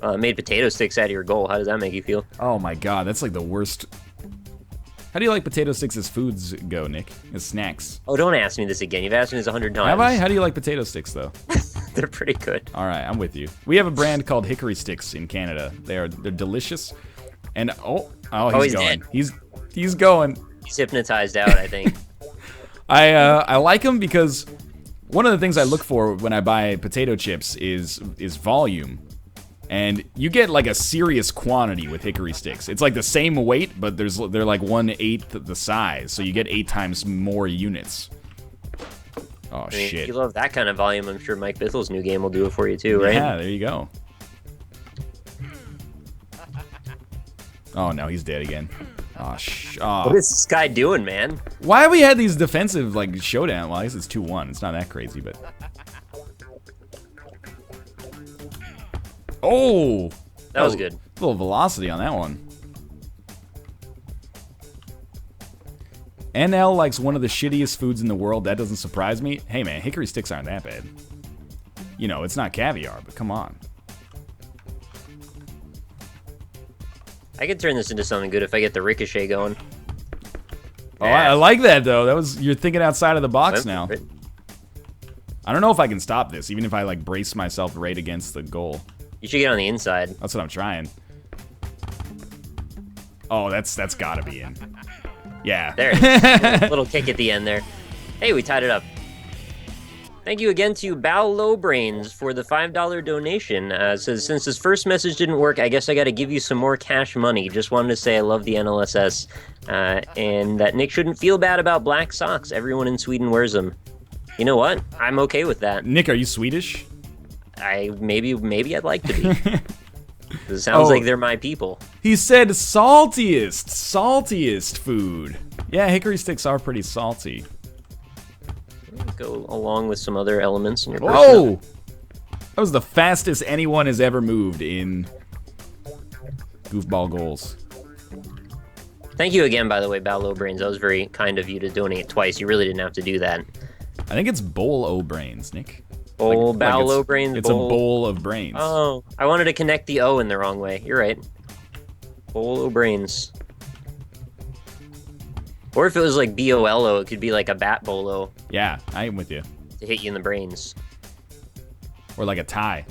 Made potato sticks out of your goal. How does that make you feel? Oh my god, that's like the worst. How do you like potato sticks as foods go, Nick? As snacks? Oh, don't ask me this again. You've asked me this 100 times. Have I? How do you like potato sticks, though? They're pretty good. All right, I'm with you. We have a brand called Hickory Sticks in Canada. They're delicious. And he's going. Dead. He's going. He's hypnotized out, I think. I like them because one of the things I look for when I buy potato chips is volume. And you get like a serious quantity with hickory sticks. It's like the same weight, but they're like 1/8 the size, so you get 8 times more units. Oh shit! If you love that kind of volume, I'm sure Mike Bithel's new game will do it for you too, right? Yeah, there you go. Oh no, he's dead again. What is this guy doing, man? Why have we had these defensive like showdown? Well, I guess it's 2-1. It's not that crazy, but. Oh! That was good. A little velocity on that one. NL likes one of the shittiest foods in the world. That doesn't surprise me. Hey man, hickory sticks aren't that bad. You know, it's not caviar, but come on. I could turn this into something good if I get the ricochet going. Oh, I like that though. You're thinking outside of the box now. I don't know if I can stop this, even if I like brace myself right against the goal. You should get on the inside. That's what I'm trying. Oh, that's gotta be in. Yeah. There it is. Little kick at the end there. Hey, we tied it up. Thank you again to Bow Lowbrains for the $5 donation. Says, since his first message didn't work, I guess I gotta give you some more cash money. Just wanted to say I love the NLSS, and that Nick shouldn't feel bad about black socks. Everyone in Sweden wears them. You know what? I'm okay with that. Nick, are you Swedish? Maybe I'd like to be. It sounds like they're my people. He said saltiest food. Yeah, hickory sticks are pretty salty. Go along with some other elements in your Whoa! That was the fastest anyone has ever moved in Goofball goals. Thank you again, by the way, Ballo Brains. That was very kind of you to donate twice. You really didn't have to do that. I think it's Bowl-O-Brains, Nick. Ballo Brains. It's a bowl of brains. Oh, I wanted to connect the O in the wrong way. You're right. Bowl of brains. Or if it was like B-O-L-O, it could be like a bat bolo. Yeah, I am with you. To hit you in the brains. Or like a tie.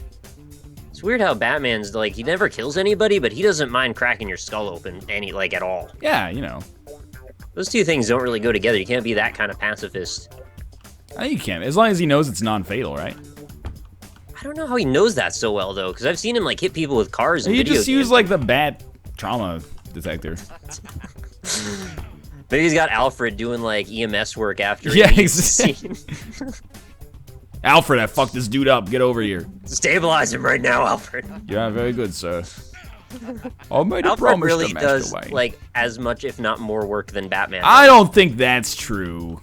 It's weird how Batman's like, he never kills anybody, but he doesn't mind cracking your skull open at all. Yeah, you know. Those two things don't really go together. You can't be that kind of pacifist. I think you can, as long as he knows it's non-fatal, right? I don't know how he knows that so well, though, because I've seen him, like, hit people with cars and You just use, like, the bat trauma detector. Maybe he's got Alfred doing, like, EMS work after yeah, exactly. Alfred, I fucked this dude up. Get over here. Stabilize him right now, Alfred. Yeah, very good, sir. I made a Alfred promise really to Master does, Wayne. like, as much, if not more work than Batman. I don't think that's true.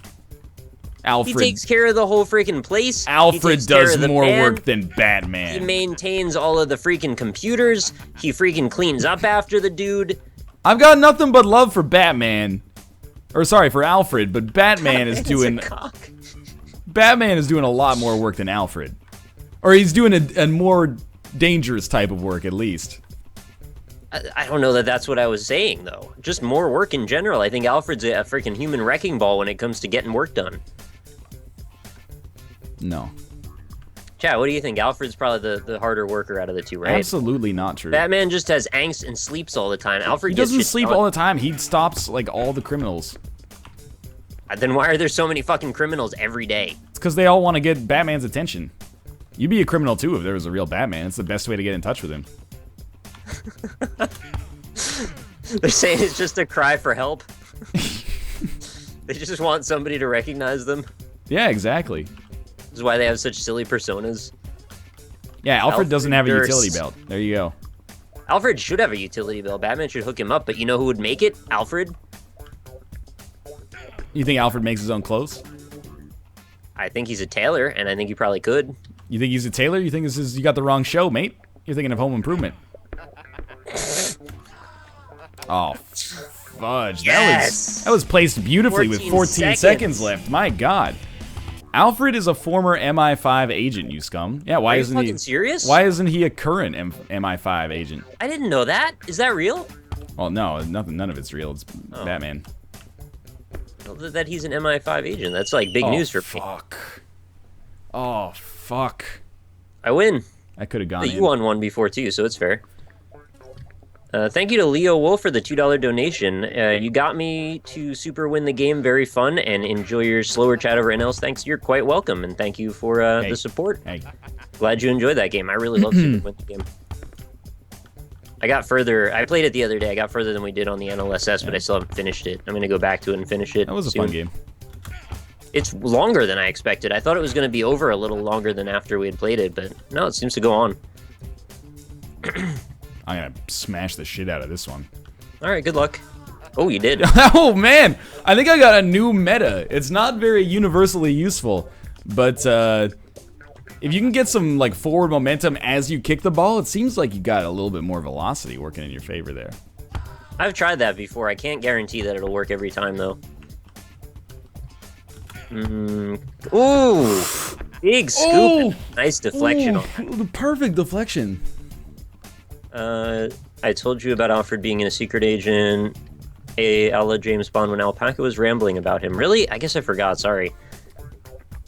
Alfred. He takes care of the whole freaking place. Alfred does more work than Batman. He maintains all of the freaking computers. He freaking cleans up after the dude. I've got nothing but love for Batman. Or sorry, for Alfred, but Batman is doing... Batman is doing a lot more work than Alfred. Or he's doing a more dangerous type of work, at least. I don't know that that's what I was saying, though. Just more work in general. I think Alfred's a freaking human wrecking ball when it comes to getting work done. No. Chad, what do you think? Alfred's probably the harder worker out of the two, right? Absolutely not true. Batman just has angst and sleeps all the time. Alfred he doesn't gets sleep all the time. He stops, like, all the criminals. Then why are there so many fucking criminals every day? It's because they all want to get Batman's attention. You'd be a criminal, too, if there was a real Batman. It's the best way to get in touch with him. They're saying it's just a cry for help. They just want somebody to recognize them. Yeah, exactly. This is why they have such silly personas. Yeah, Alfred doesn't have a utility belt. There you go. Alfred should have a utility belt. Batman should hook him up, but you know who would make it? Alfred. You think Alfred makes his own clothes? I think he's a tailor, and I think he probably could. You think he's a tailor? You think this is... You got the wrong show, mate. You're thinking of Home Improvement. Oh, fudge. Yes! That was placed beautifully with 14 seconds left. My God. Alfred is a former MI5 agent, you scum. Yeah, why isn't he? Fucking serious? Why isn't he a current MI5 agent? I didn't know that. Is that real? Well, no, none of it's real. It's Batman. Well, that he's an MI5 agent. That's like big news for me. Oh, fuck. I win. I could have gone But you won one before too, so it's fair. Thank you to Leo Wolf for the $2 donation. You got me to super win the game. Very fun, and enjoy your slower chat over NLs. Thanks. You're quite welcome, and thank you for the support. Hey. Glad you enjoyed that game. I really love super win the game. I got further. I played it the other day. I got further than we did on the NLSS, but I still haven't finished it. I'm going to go back to it and finish it. That was a fun game. It's longer than I expected. I thought it was going to be over a little longer than after we had played it, but no, it seems to go on. I'm gonna smash the shit out of this one. All right, good luck. Oh, you did. Oh man, I think I got a new meta. It's not very universally useful, but if you can get some like forward momentum as you kick the ball, it seems like you got a little bit more velocity working in your favor there. I've tried that before. I can't guarantee that it'll work every time though. Ooh, big scoop. Oh! Nice deflection. The perfect deflection. I told you about Alfred being a secret agent, a la James Bond when Alpaca was rambling about him. Really? I guess I forgot, sorry.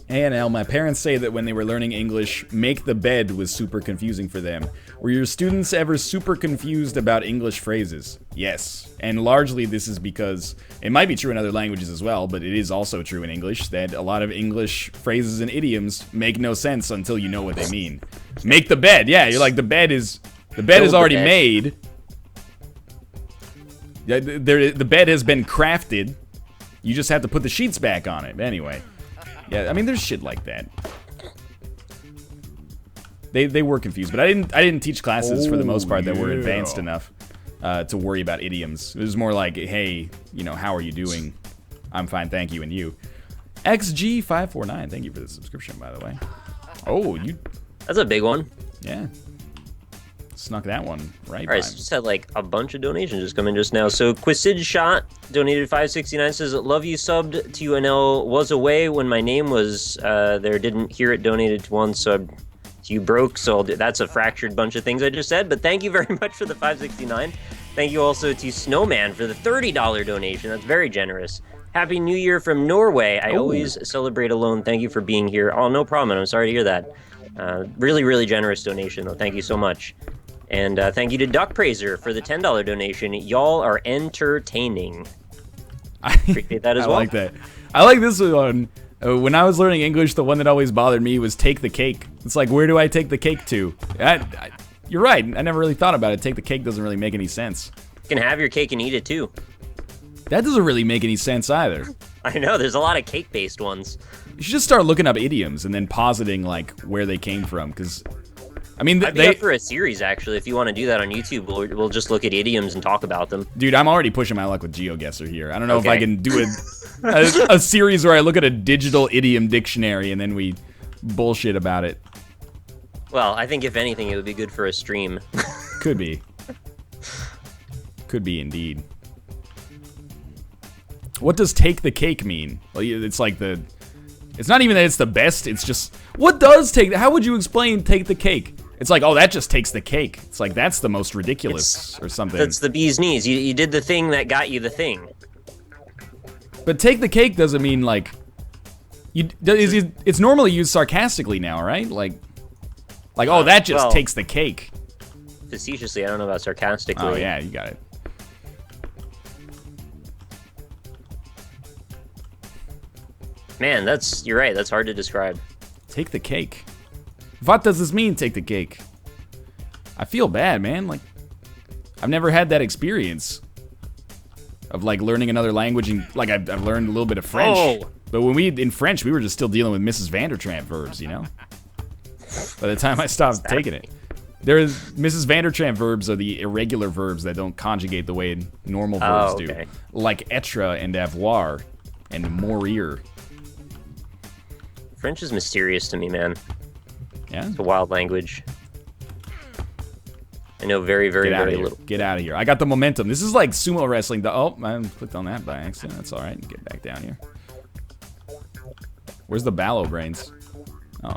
A&L, my parents say that when they were learning English, make the bed was super confusing for them. Were your students ever super confused about English phrases? Yes. And largely this is because, it might be true in other languages as well, but it is also true in English, that a lot of English phrases and idioms make no sense until you know what they mean. Make the bed, yeah, you're like, the bed is already made. The bed has been crafted. You just have to put the sheets back on it. Anyway. Yeah, I mean, there's shit like that. They were confused, but I didn't teach classes for the most part that were advanced enough to worry about idioms. It was more like, hey, you know, how are you doing? I'm fine, thank you, and you. XG549, thank you for the subscription, by the way. Oh, you... That's a big one. Yeah. Snuck that one right by. All right, so just had like a bunch of donations just come in just now. So Quisid Shot donated $5.69, says, love you, subbed to UNL, was away when my name was there, didn't hear it, donated to one sub. You broke, so that's a fractured bunch of things I just said, but thank you very much for the $5.69. Thank you also to Snowman for the $30 donation. That's very generous. Happy New Year from Norway. I always celebrate alone. Thank you for being here. Oh, no problem. I'm sorry to hear that. Really, really generous donation, though. Thank you so much. And thank you to Duck Praiser for the $10 donation. Y'all are entertaining. I appreciate that as well. I like that. I like this one. When I was learning English, the one that always bothered me was take the cake. It's like, where do I take the cake to? You're right. I never really thought about it. Take the cake doesn't really make any sense. You can have your cake and eat it, too. That doesn't really make any sense either. I know. There's a lot of cake-based ones. You should just start looking up idioms and then positing, like, where they came from, because... I mean, I'd be up for a series, actually. If you want to do that on YouTube, we'll just look at idioms and talk about them. Dude, I'm already pushing my luck with GeoGuessr here. I don't know if I can do a series where I look at a digital idiom dictionary and then we bullshit about it. Well, I think if anything, it would be good for a stream. Could be. Could be indeed. What does take the cake mean? Well, it's like the... It's not even that it's the best, it's just... What does take... How would you explain take the cake? It's like, oh, that just takes the cake. It's like, that's the most ridiculous or something. That's the bee's knees. You did the thing that got you the thing. But take the cake doesn't mean, like... It's normally used sarcastically now, right? Like oh, that just takes the cake. Facetiously, I don't know about sarcastically. Oh, yeah, you got it. Man, you're right, that's hard to describe. Take the cake. What does this mean, take the cake? I feel bad, man. Like, I've never had that experience of, like, learning another language and, like, I've learned a little bit of French. Oh. But in French, we were just still dealing with Mrs. Vandertramp verbs, you know? By the time I stopped taking it. Mrs. Vandertramp verbs are the irregular verbs that don't conjugate the way normal verbs do. Like être and avoir and mourir. French is mysterious to me, man. Yeah? It's a wild language. I know very, very, very little. Get out of here. I got the momentum. This is like sumo wrestling. Oh, I clicked on that by accident. That's all right. Get back down here. Where's the Ballo brains? Oh.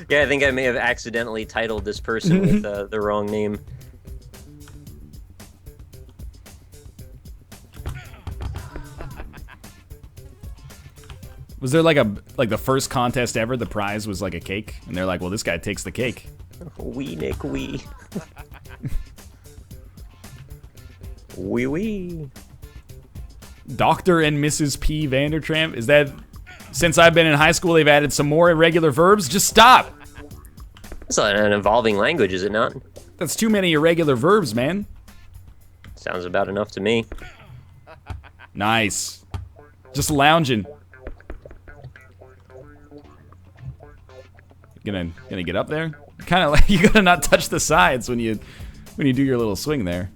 Yeah, I think I may have accidentally titled this person with the wrong name. Was there like the first contest ever, the prize was like a cake? And they're like, well, this guy takes the cake. Wee, Nick, wee. Wee, wee. Dr. and Mrs. P. Vandertramp? Is that... Since I've been in high school, they've added some more irregular verbs? Just stop! It's an evolving language, is it not? That's too many irregular verbs, man. Sounds about enough to me. Nice. Just lounging. Gonna get up there? Kind of like you gotta not touch the sides when you do your little swing there.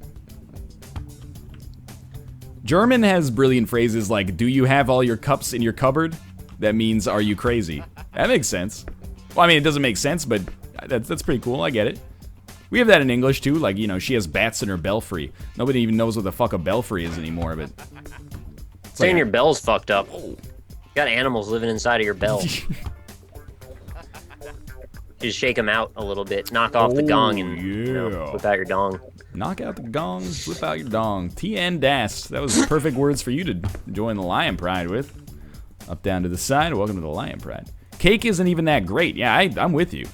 German has brilliant phrases like, do you have all your cups in your cupboard? That means, are you crazy? That makes sense. Well, I mean, it doesn't make sense, but that's pretty cool. I get it. We have that in English, too. Like, you know, she has bats in her belfry. Nobody even knows what the fuck a belfry is anymore, but... Saying your bell's fucked up. You got animals living inside of your bell. Just shake them out a little bit. Knock off the gong and you know, whip out your dong. Knock out the gong, whip out your dong. TN Das. That was perfect words for you to join the Lion Pride with. Up, down to the side. Welcome to the Lion Pride. Cake isn't even that great. Yeah, I'm with you.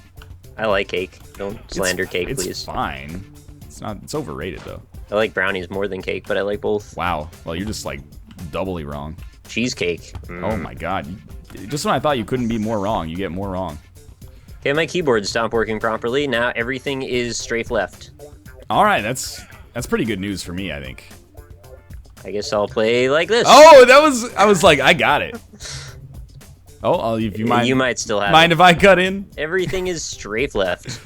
I like cake. Don't slander cake, please. It's fine. It's overrated, though. I like brownies more than cake, but I like both. Wow. Well, you're just, like, doubly wrong. Cheesecake. Oh, my God. Just when I thought you couldn't be more wrong, you get more wrong. Okay, my keyboard stopped working properly. Now everything is strafe left. All right, that's pretty good news for me, I think. I guess I'll play like this. Oh, I was like, I got it. Oh, if you mind. You might still have Mind it. if I cut in? Everything is strafe left.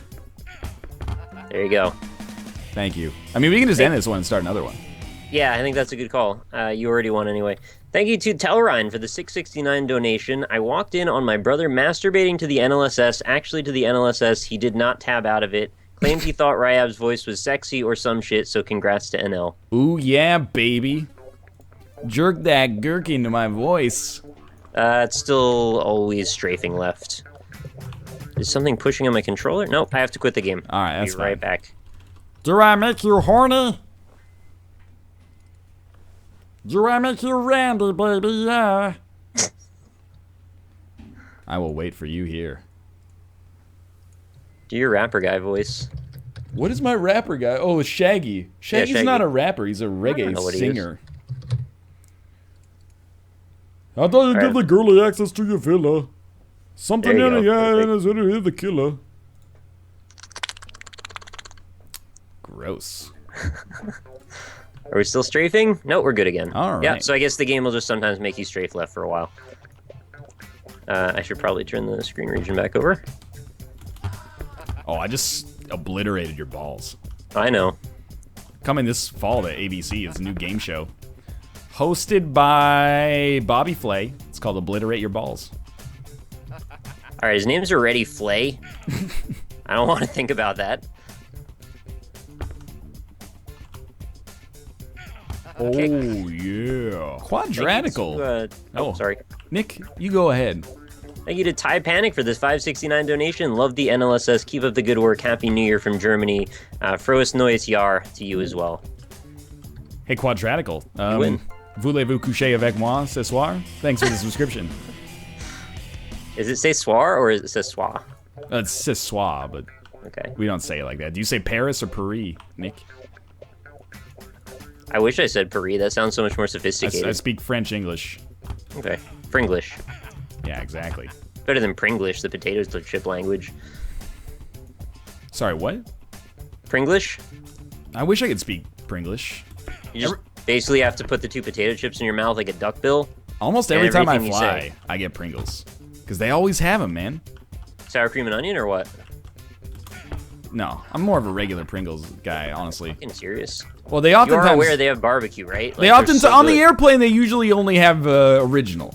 There you go. Thank you. I mean, we can just end this one and start another one. Yeah, I think that's a good call. You already won anyway. Thank you to Telrine for the $6.69 donation. I walked in on my brother masturbating to the NLSS, actually to the NLSS. He did not tab out of it. Claimed he thought Ryab's voice was sexy or some shit, so congrats to NL. Ooh, yeah, baby. Jerk that gherkin to my voice. It's still always strafing left. Is something pushing on my controller? Nope, I have to quit the game. All right, that's Be right back. Do I make you horny? Do I make you randy, baby? Yeah. I will wait for you here. Do your rapper guy voice. What is my rapper guy? Oh, it's Shaggy. Shaggy's Shaggy. Not a rapper. He's a reggae what he singer. I thought you'd give the girlie access to your villa. Something in the eye and is in the killer. Gross. Are we still strafing? No, we're good again. All right. Yeah, so I guess the game will just sometimes make you strafe left for a while. I should probably turn the screen region back over. Oh, I just obliterated your balls. I know. Coming this fall to ABC, it's a new game show. Hosted by Bobby Flay. It's called Obliterate Your Balls. All right, his name's already Flay. I don't want to think about that. Oh, yeah. Quadratical. Sorry. Nick, you go ahead. Thank you to Ty Panic for this $5.69 donation. Love the NLSS. Keep up the good work. Happy New Year from Germany. Frohes Neues Jahr to you as well. Hey, Quadratical. You win. Voulez-vous coucher avec moi ce soir? Thanks for the subscription. Is it say soir or is it say soir? It says soir, but okay. We don't say it like that. Do you say Paris or Paris, Nick? I wish I said Paris. That sounds so much more sophisticated. I speak French English. Okay. Pringlish. Yeah, exactly. Better than Pringlish, the potato chip language. Sorry, what? Pringlish? I wish I could speak Pringlish. You just basically have to put the two potato chips in your mouth like a duckbill. Almost every time I everything you fly, say. I get Pringles. Because they always have them, man. Sour cream and onion or what? No, I'm more of a regular Pringles guy, honestly. Fucking serious? Well, they You oftentimes... are aware they have barbecue, right? Like, They often... so on good. the airplane, they usually only have original.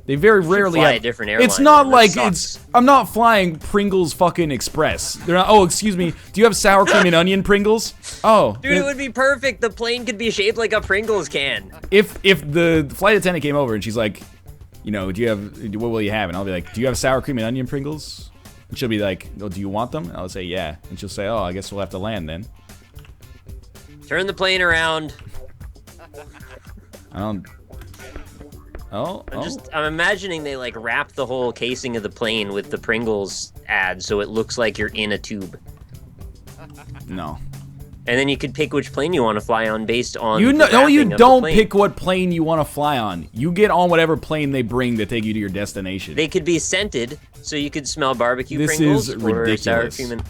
They very rarely fly have. a different airline, It's not man. like That it's. sucks. I'm not flying Pringles fucking Express. They're not. Oh, excuse me. Do you have sour cream and onion Pringles? Oh, Dude, it would be perfect. The plane could be shaped like a Pringles can. if the flight attendant came over and she's like, you know, what will you have? And I'll be like, do you have sour cream and onion Pringles? And she'll be like, oh, do you want them? And I'll say, yeah. And she'll say, oh, I guess we'll have to land then. Turn the plane around. I don't. Oh, I'm imagining they like wrap the whole casing of the plane with the Pringles ad so it looks like you're in a tube. no. And then you could pick which plane you want to fly on based on You the know, no, you wrapping of the don't plane. pick what plane you want to fly on. You get on whatever plane they bring to take you to your destination. They could be scented, so you could smell barbecue This Pringles is or sour ridiculous. cream and...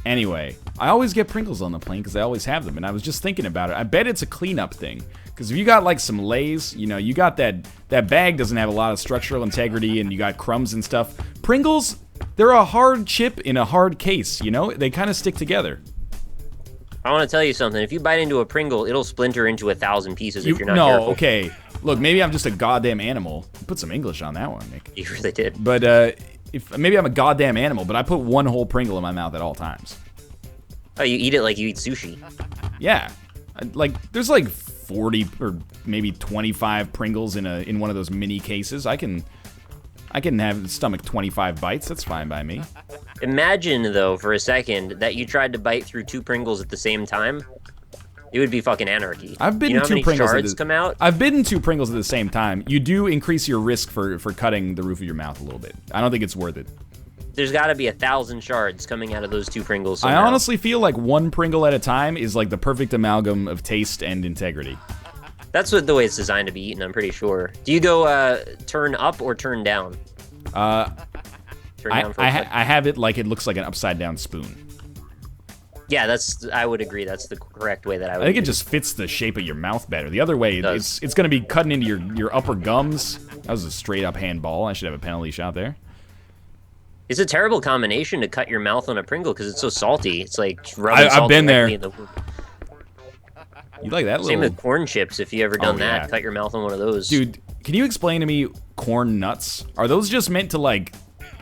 Anyway, I always get Pringles on the plane because I always have them, and I was just thinking about it. I bet it's a cleanup thing. Because if you got like some Lay's, you know, you got that bag doesn't have a lot of structural integrity, and you got crumbs and stuff. Pringles, they're a hard chip in a hard case, you know? They kind of stick together. I want to tell you something. If you bite into a Pringle, it'll splinter into 1,000 pieces if you're not no, careful. okay. Look, maybe I'm just a goddamn animal. Put some English on that one, Nick. You really did. But if maybe I'm a goddamn animal, but I put one whole Pringle in my mouth at all times. Oh, you eat it like you eat sushi. Yeah, like there's like 40 or maybe 25 Pringles in one of those mini cases. I can have stomach 25 bites. That's fine by me. Imagine, though, for a second, that you tried to bite through 2 Pringles at the same time. It would be fucking anarchy. I've bitten you know how 2 many Pringles. shards come out? I've bitten 2 Pringles at the same time. You do increase your risk for cutting the roof of your mouth a little bit. I don't think it's worth it. There's got to be 1,000 shards coming out of those 2 Pringles I somehow. honestly feel like 1 Pringle at a time is like the perfect amalgam of taste and integrity. That's the way it's designed to be eaten, I'm pretty sure. Do you go turn up or turn down? Turn down for a second. I have it like it looks like an upside down spoon. Yeah, I would agree. That's the correct way that I would I think eat it just fits the shape of your mouth better. The other way, does. it's going to be cutting into your upper gums. That was a straight up handball. I should have a penalty shot there. It's a terrible combination to cut your mouth on a Pringle because it's so salty. It's like rubbing I've salt been directly there. in the... You like that Same little... with corn chips, if you ever done Oh, that. yeah. Cut your mouth on one of those. Dude, can you explain to me corn nuts? Are those just meant to like...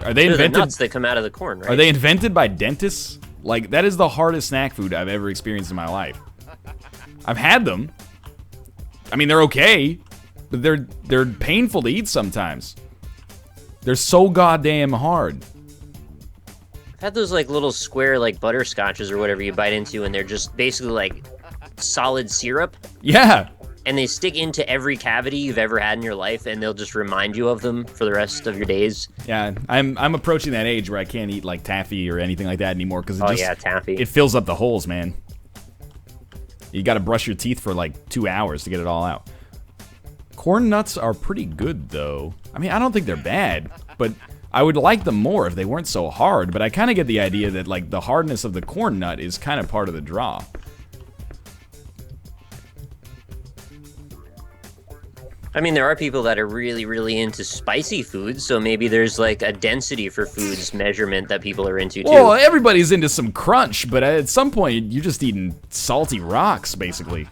Are they They're the invented... nuts that come out of the corn, right? Are they invented by dentists? Like, that is the hardest snack food I've ever experienced in my life. I've had them. I mean, they're okay, but they're painful to eat sometimes. They're so goddamn hard. I've had those like little square like butterscotches or whatever you bite into, and they're just basically like solid syrup, Yeah. and they stick into every cavity you've ever had in your life, and they'll just remind you of them for the rest of your days. Yeah, I'm approaching that age where I can't eat like taffy or anything like that anymore because Oh yeah, taffy. it fills up the holes, man. You got to brush your teeth for like 2 hours to get it all out. Corn nuts are pretty good though. I mean, I don't think they're bad, but I would like them more if they weren't so hard. But I kind of get the idea that like the hardness of the corn nut is kind of part of the draw. I mean, there are people that are really, really into spicy foods, so maybe there's like a density for foods measurement that people are into too. Well, everybody's into some crunch, but at some point you're just eating salty rocks, basically.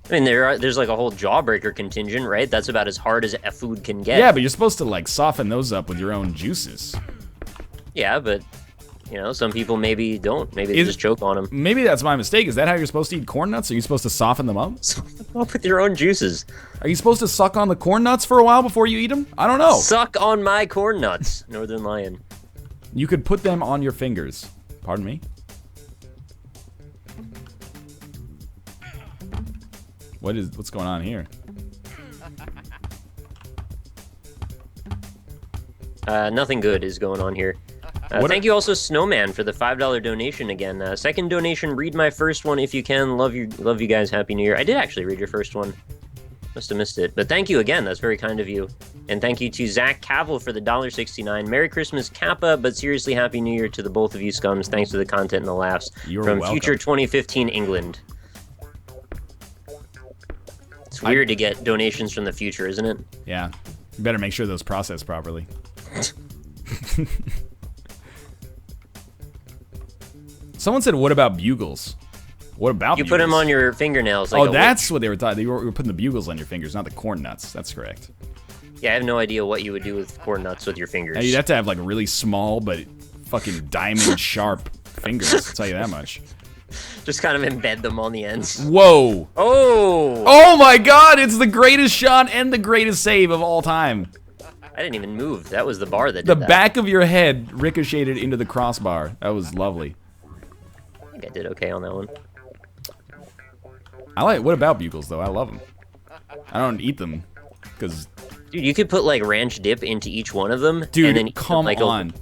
I mean, there's like a whole jawbreaker contingent, right? That's about as hard as a food can get. Yeah, but you're supposed to like soften those up with your own juices. Yeah, but you know, some people maybe don't. Maybe they just choke on them. Maybe that's my mistake. Is that how you're supposed to eat corn nuts? Are you supposed to soften them up? Up with your own juices. Are you supposed to suck on the corn nuts for a while before you eat them? I don't know. Suck on my corn nuts, Northernlion. You could put them on your fingers. Pardon me? What's going on here? Nothing good is going on here. Thank you also, Snowman, for the $5 donation again. Second donation, read my first one if you can. Love you guys. Happy New Year. I did actually read your first one. Must have missed it. But thank you again. That's very kind of you. And thank you to Zach Cavill for the $1.69. Merry Christmas, Kappa, but seriously, Happy New Year to the both of you scums. Thanks for the content and the laughs. You're from welcome. Future 2015 England. It's weird to get donations from the future, isn't it? Yeah. You better make sure those process properly. Someone said, what about bugles? What about You bugles? put them on your fingernails. Like Oh, that's what they were talking. They were putting the bugles on your fingers, not the corn nuts. That's correct. Yeah, I have no idea what you would do with corn nuts with your fingers. You'd have to have like really small but fucking diamond sharp fingers. I'll tell you that much. Just kind of embed them on the ends. Whoa! Oh! Oh my God! It's the greatest shot and the greatest save of all time. I didn't even move. That was the bar that did The that. back of your head ricocheted into the crossbar. That was lovely. I think I did okay on that one. What about bugles though? I love them. I don't eat them because. Dude, you could put like ranch dip into each one of them. Dude, and then come like on.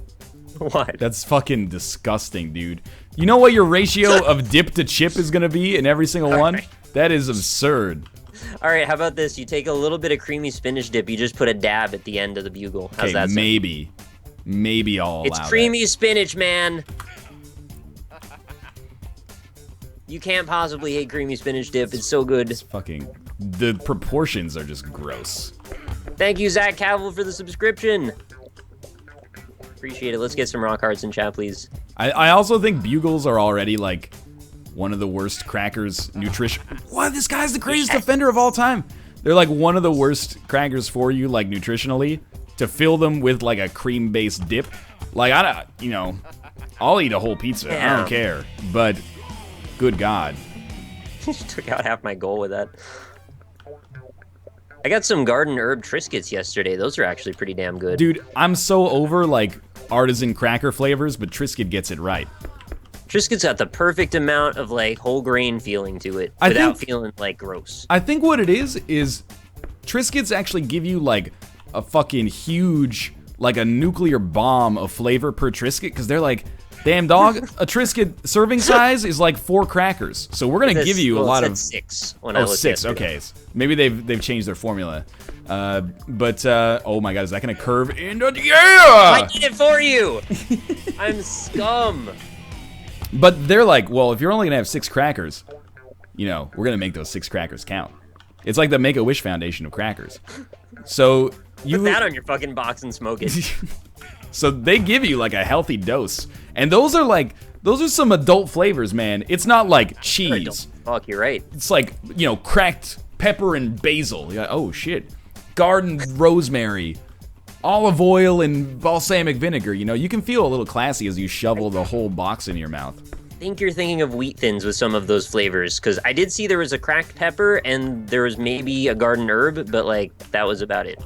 What? That's fucking disgusting, dude. You know what your ratio of dip to chip is gonna be in every single one? Right. That is absurd. All right, how about this? You take a little bit of creamy spinach dip. You just put a dab at the end of the bugle. How's Okay, that sound? maybe I'll allow It's that. creamy spinach, man. You can't possibly hate creamy spinach dip. It's so good. It's fucking. The proportions are just gross. Thank you, Zach Cavill, for the subscription. Appreciate it. Let's get some rock hearts in chat, please. I also think bugles are already like one of the worst crackers nutrition. What? This guy's the greatest defender of all time. They're like one of the worst crackers for you, like nutritionally, to fill them with like a cream-based dip. Like I'll eat a whole pizza. I don't care. But good God. Took out half my goal with that. I got some garden herb Triscuits yesterday. Those are actually pretty damn good. Dude, I'm so over like artisan cracker flavors, but Triscuit gets it right. Triscuit's got the perfect amount of like whole grain feeling to it without feeling like gross. I think what it is Triscuits actually give you like a fucking huge, like a nuclear bomb of flavor per Triscuit, because they're like, damn dog, a Triscuit serving size is like 4 crackers. So we're gonna give you a lot of 6 when I looked 6. yesterday. Okay, maybe they've changed their formula. Oh my God, is that gonna curve into I did it for you. I'm scum. But they're like, well, if you're only gonna have 6 crackers, we're gonna make those 6 crackers count. It's like the Make-A-Wish Foundation of crackers. So Put that on your fucking box and smoke it. So they give you like a healthy dose, and those are some adult flavors, man. It's not like cheese. Fuck, you're right. It's like cracked pepper and basil. You're like, oh shit, garden rosemary, olive oil and balsamic vinegar. You can feel a little classy as you shovel the whole box into your mouth. I think you're thinking of wheat thins with some of those flavors, because I did see there was a cracked pepper and there was maybe a garden herb, but like that was about it.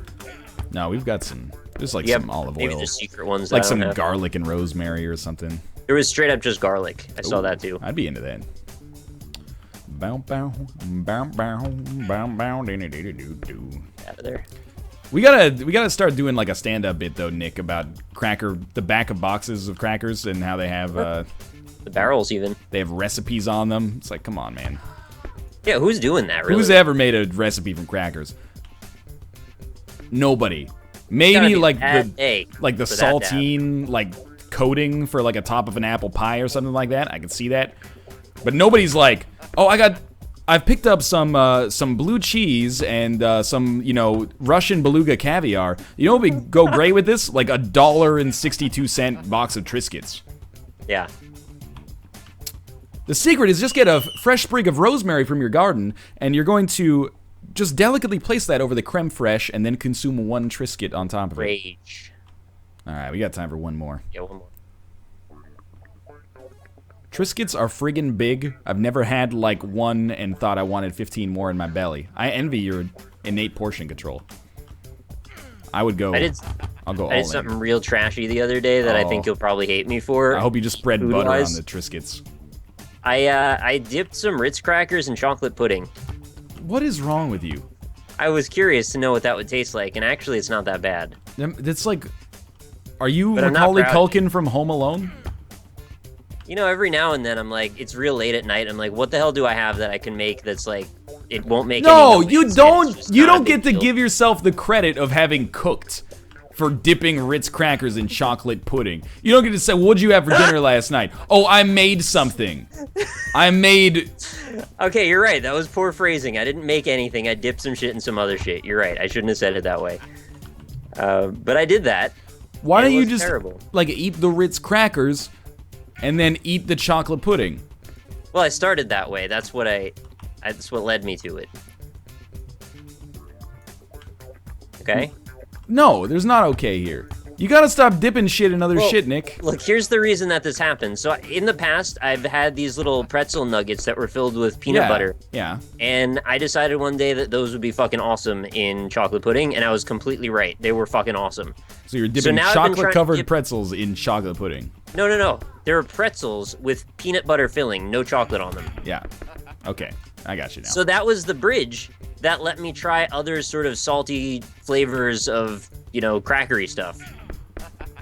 No, we've got some. There's like some olive oil. Maybe the secret ones. Like some garlic and rosemary or something. There was straight up just garlic. I saw that too. I'd be into that. Bow bow bow bow bow bow do. Out of there. We gotta start doing like a stand-up bit though, Nick, about the back of boxes of crackers and how they have the barrels even. They have recipes on them. It's like, come on, man. Yeah, who's doing that? Really? Who's ever made a recipe from crackers? Nobody. Maybe like the saltine like coating for like a top of an apple pie or something like that. I can see that. But nobody's like, oh, I've picked up some blue cheese and some Russian beluga caviar. You know what would go great with this? Like $1.62 box of Triscuits. Yeah. The secret is just get a fresh sprig of rosemary from your garden, and you're going to just delicately place that over the creme fraiche and then consume 1 Triscuit on top of it. Rage. All right, we got time for one more. Yeah, one more. Triscuits are friggin' big. I've never had like one and thought I wanted 15 more in my belly. I envy your innate portion control. I would go. I'll go all in. I did something real trashy the other day that I think you'll probably hate me for. I hope you just spread butter on the Triscuits. I dipped some Ritz crackers in chocolate pudding. What is wrong with you? I was curious to know what that would taste like, and actually it's not that bad. It's like, are you Macaulay Culkin from Home Alone? Every now and then I'm like, it's real late at night. I'm like, what the hell do I have that I can make that's like, it won't make any noise. You don't get to give yourself the credit of having cooked for dipping Ritz crackers in chocolate pudding. You don't get to say, what'd you have for dinner last night? Oh, I made something. Okay, you're right. That was poor phrasing. I didn't make anything. I dipped some shit in some other shit. You're right. I shouldn't have said it that way. But I did that. Why don't you just like eat the Ritz crackers and then eat the chocolate pudding? Well, I started that way. That's what that's what led me to it. Okay? No, there's not okay here. You gotta stop dipping shit in other shit, Nick. Look, here's the reason that this happens. So in the past, I've had these little pretzel nuggets that were filled with peanut butter. Yeah. And I decided one day that those would be fucking awesome in chocolate pudding, and I was completely right. They were fucking awesome. So you're dipping chocolate-covered pretzels in chocolate pudding. No. They were pretzels with peanut butter filling, no chocolate on them. Yeah. Okay. I got you now. So that was the bridge that let me try other sort of salty flavors of, crackery stuff.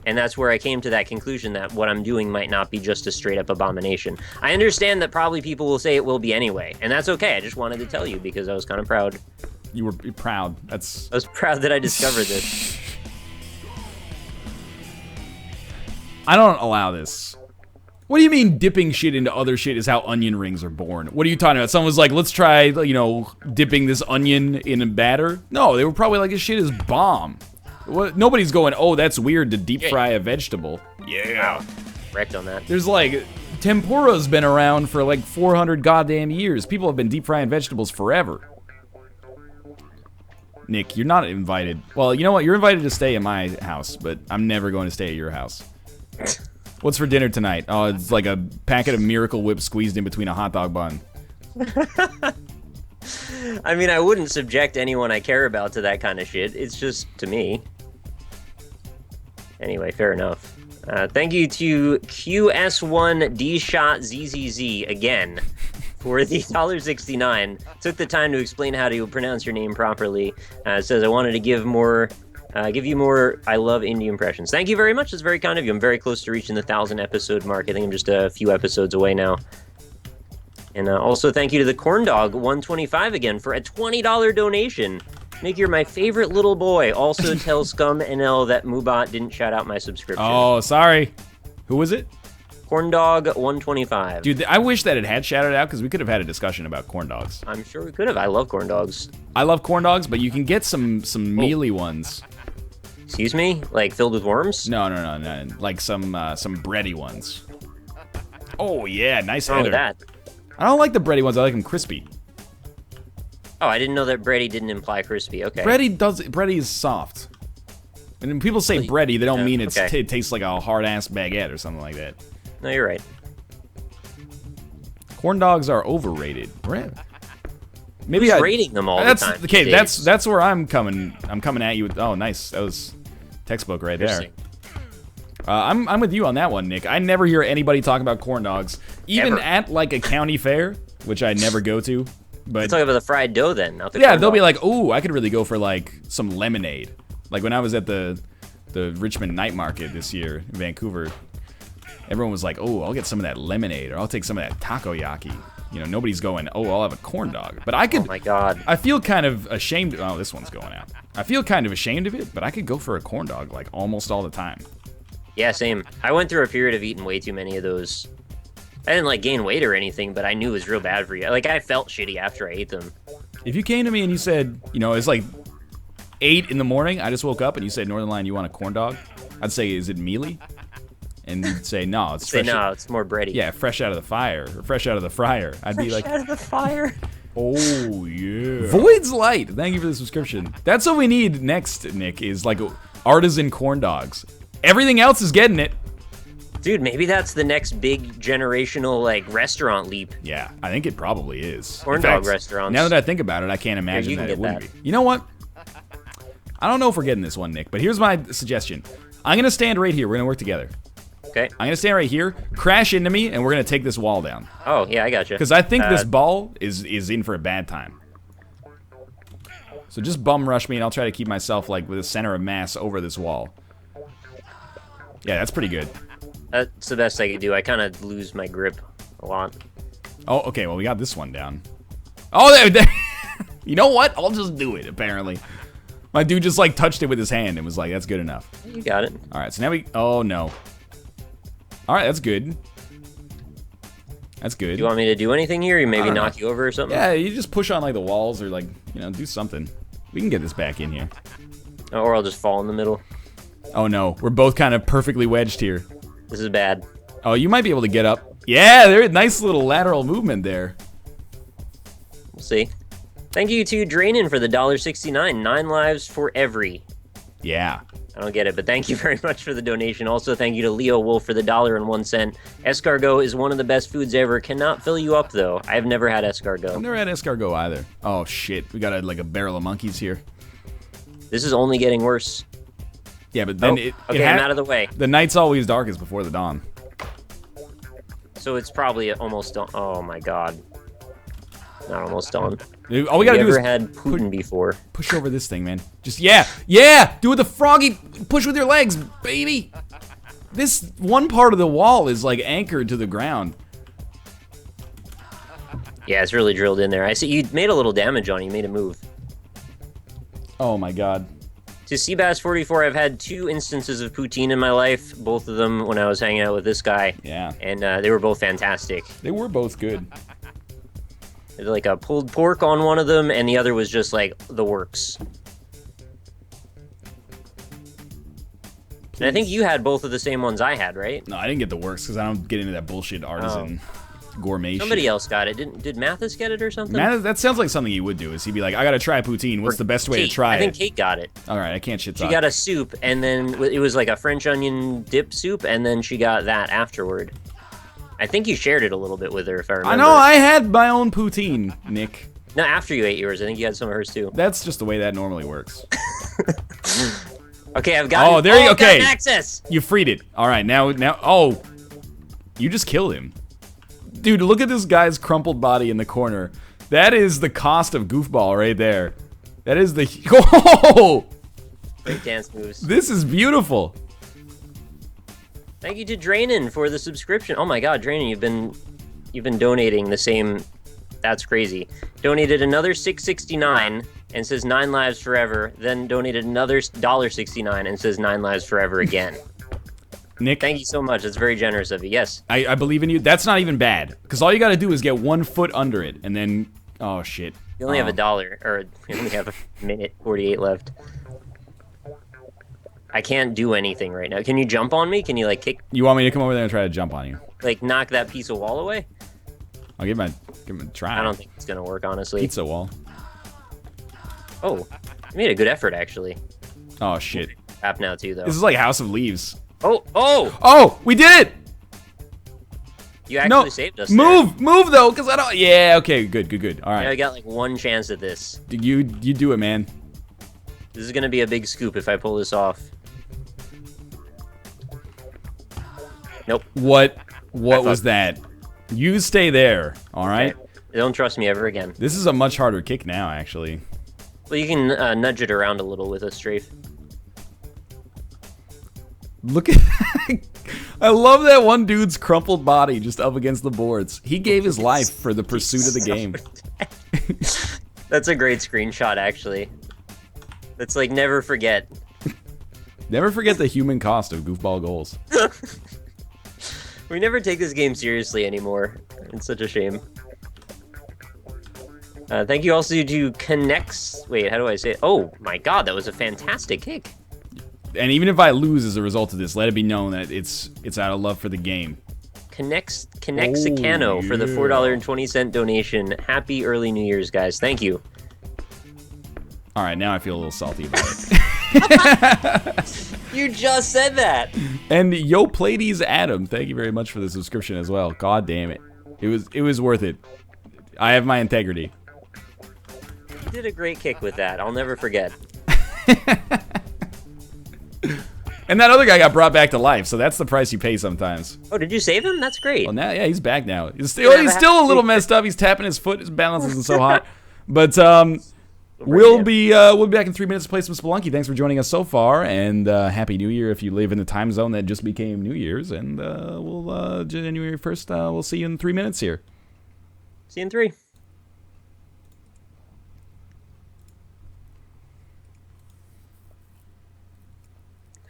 And that's where I came to that conclusion that what I'm doing might not be just a straight up abomination. I understand that probably people will say it will be anyway, and that's okay. I just wanted to tell you because I was kind of proud. You were proud. I was proud that I discovered this. I don't allow this. What do you mean dipping shit into other shit is how onion rings are born? What are you talking about? Someone was like, let's try, dipping this onion in a batter? No, they were probably like, this shit is bomb. Nobody's going, oh, that's weird to deep fry a vegetable. Yeah. Wrecked on that. There's tempura's been around for 400 goddamn years. People have been deep frying vegetables forever. Nick, you're not invited. Well, you know what? You're invited to stay at my house, but I'm never going to stay at your house. What's for dinner tonight? Oh, it's like a packet of Miracle Whip squeezed in between a hot dog bun. I mean, I wouldn't subject anyone I care about to that kind of shit. It's just to me. Anyway, fair enough. Thank you to QS1 D-Shot ZZZ again for the $1.69. Took the time to explain how to pronounce your name properly. Says I wanted to give you more I love indie impressions. Thank you very much. That's very kind of you. I'm very close to reaching the 1,000 episode mark. I think I'm just a few episodes away now. And also thank you to the Corndog 125 again for a $20 donation. Nick, you're my favorite little boy. Also tell Scum NL that Moobot didn't shout out my subscription. Oh, sorry. Who was it? Corndog 125. Dude, I wish that it had shouted out because we could have had a discussion about corn dogs. I'm sure we could have. I love corn dogs. I love corn dogs, but you can get some mealy ones. Excuse me? Like filled with worms? No. Like some bready ones. Oh yeah, nice header. What's wrong with that? I don't like the bready ones. I like them crispy. Oh, I didn't know that bready didn't imply crispy. Okay. Bready is soft. And when people say bready, they don't mean it tastes like a hard-ass baguette or something like that. No, you're right. Corn dogs are overrated. Maybe I'm rating them all the time. Okay, that's where I'm coming. I'm coming at you with. Oh, nice. That was textbook right there. I'm with you on that one, Nick. I never hear anybody talk about corn dogs, even at a county fair, which I never go to. But let's talk about the fried dough then. Not the they'll be like, "Ooh, I could really go for some lemonade." Like when I was at the Richmond Night Market this year in Vancouver, everyone was like, "Oh, I'll get some of that lemonade, or I'll take some of that takoyaki." Nobody's going, "Oh, I'll have a corn dog." But I could. Oh my god. I feel kind of ashamed. Oh, this one's going out. I feel kind of ashamed of it, but I could go for a corn dog almost all the time. Yeah, same. I went through a period of eating way too many of those. I didn't gain weight or anything, but I knew it was real bad for you. I felt shitty after I ate them. If you came to me and you said, it's 8 in the morning, I just woke up and you said, Northernlion, you want a corn dog? I'd say, is it mealy? And you'd say, no, it's fresh. No, it's more bready. Yeah, fresh out of the fire, or fresh out of the fryer. I'd be like, fresh out of the fire. Oh, yeah. Void's Light, thank you for the subscription. That's what we need next, Nick, is artisan corn dogs. Everything else is getting it. Dude, maybe that's the next big generational restaurant leap. Yeah, I think it probably is. Corn dog restaurants. Now that I think about it, I can't imagine that it wouldn't be. You know what? I don't know if we're getting this one, Nick, but here's my suggestion. I'm going to stand right here. We're going to work together. Okay. I'm going to stand right here, crash into me, and we're going to take this wall down. Oh, yeah, I got you. Because I think this ball is in for a bad time. So just bum rush me, and I'll try to keep myself with a center of mass over this wall. Yeah, that's pretty good. That's the best I could do. I kind of lose my grip a lot. Oh, okay. Well, we got this one down. Oh, there. You know what? I'll just do it, apparently. My dude just, touched it with his hand and was like, that's good enough. You got it. All right, so now we... Oh, no. All right, that's good. That's good. Do you want me to do anything here? Or maybe knock you over or something? Yeah, you just push on, the walls or, do something. We can get this back in here. Or I'll just fall in the middle. Oh, no. We're both kind of perfectly wedged here. This is bad. Oh, you might be able to get up. Yeah, there's nice little lateral movement there. We'll see. Thank you to Drainin for the $1.69. 9 lives for every. Yeah. I don't get it, but thank you very much for the donation. Also, thank you to Leo Wolf for the $1.01. Escargot is one of the best foods ever. Cannot fill you up, though. I've never had escargot. I've never had escargot either. Oh, shit. We got a barrel of monkeys here. This is only getting worse. Yeah, but then I'm out of the way. The night's always darkest before the dawn. So it's probably almost done. Oh, my God. Not almost done. All we gotta do is had Putin before. Push over this thing, man. Just yeah, do it the froggy push with your legs, baby. This one part of the wall is like anchored to the ground. Yeah, it's really drilled in there. I see you made a little damage on it. You made a move. Oh my God. To Seabass44, I've had 2 instances of poutine in my life. Both of them when I was hanging out with this guy. Yeah. And they were both fantastic. They were both good. Like a pulled pork on one of them, and the other was just like the works. And I think you had both of the same ones I had, right? No, I didn't get the works because I don't get into that bullshit artisan gourmet Somebody shit. else got it. Did Mathis get it or something? That sounds like something he would do. Is he'd be like, I gotta try poutine. What's the best way to try it? I think Kate got it. All right, I can't shit talk. She got a soup, and then it was like a French onion dip soup, and then she got that afterward. I think you shared it a little bit with her, if I remember. I know, I had my own poutine, Nick. No, after you ate yours. I think you had some of hers, too. That's just the way that normally works. Okay, I've got Oh, there you go. Okay. Access. You freed it. All right, now, oh. You just killed him. Dude, look at this guy's crumpled body in the corner. That is the cost of Goofball right there. That is the... Oh! Great dance moves. This is beautiful. Thank you to Drainin for the subscription. Oh my God, Drainin, you've been donating the same. That's crazy. Donated another $6.69 and says 9 lives forever. Then donated another $1.69 and says 9 lives forever again. Nick, thank you so much. That's very generous of you. Yes. I believe in you. That's not even bad because all you got to do is get 1 foot under it and then. Oh shit. You only have $1, or you only have a minute 48 left. I can't do anything right now. Can you jump on me? Can you like kick? You want me to come over there and try to jump on you? Like knock that piece of wall away? I'll give him a try. I don't think it's gonna work, honestly. Pizza wall. Oh, you made a good effort, actually. Oh shit. Tap now too, though. This is like House of Leaves. Oh, we did it! You actually saved us. Move though, because I don't. Yeah, okay, good. All right. Yeah, I got like 1 chance at this. You do it, man. This is gonna be a big scoop if I pull this off. Nope. What was that? You stay there, all right? Okay. Don't trust me ever again. This is a much harder kick now, actually. Well, you can nudge it around a little with a strafe. Look at... I love that one dude's crumpled body just up against the boards. He gave his life for the pursuit of the game. That's a great screenshot, actually. It's like, never forget. Never forget the human cost of goofball goals. We never take this game seriously anymore. It's such a shame. Thank you also to Connects. Wait, how do I say it? Oh my God, that was a fantastic kick. And even if I lose as a result of this, let it be known that it's out of love for the game. Connects Acano for the $4.20 donation. Happy early New Year's, guys. Thank you. All right, now I feel a little salty about it. You just said that. And Yo Pladies Adam, thank you very much for the subscription as well. God damn it. It was worth it. I have my integrity. You did a great kick with that. I'll never forget. And that other guy got brought back to life, so that's the price you pay sometimes. Oh, did you save him? That's great. Well, now, yeah, he's back now. He's still a little messed up. He's tapping his foot. His balance isn't so hot. But we'll be back in 3 minutes to play some Spelunky. Thanks for joining us so far, and Happy New Year if you live in the time zone that just became New Year's. And we'll January 1st. We'll see you in 3 minutes here. See you in 3.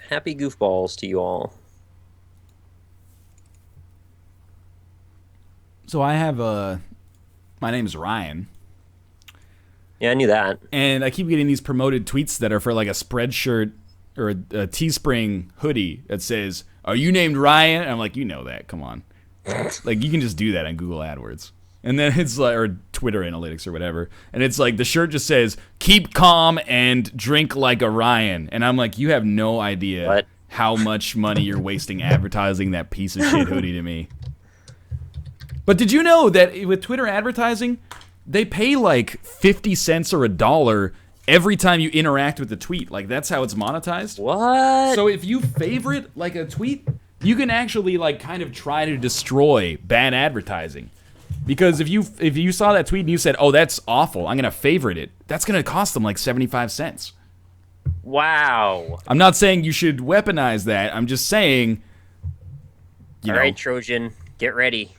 Happy goofballs to you all. So I have my name's Ryan. Yeah, I knew that. And I keep getting these promoted tweets that are for like a Spreadshirt or a Teespring hoodie that says, "Are you named Ryan?" And I'm like, you know that. Come on. Like, you can just do that on Google AdWords. And then it's like, or Twitter analytics or whatever. And it's like, the shirt just says, keep calm and drink like Orion. And I'm like, you have no idea how much money you're wasting advertising that piece of shit hoodie to me. But did you know that with Twitter advertising, they pay like 50 cents or $1 every time you interact with the tweet? Like, that's how it's monetized. What? So if you favorite like a tweet, you can actually like kind of try to destroy bad advertising. Because if you saw that tweet and you said, "Oh, that's awful, I'm gonna favorite it," that's gonna cost them like 75 cents. Wow. I'm not saying you should weaponize that. I'm just saying. All right, Trojan, get ready.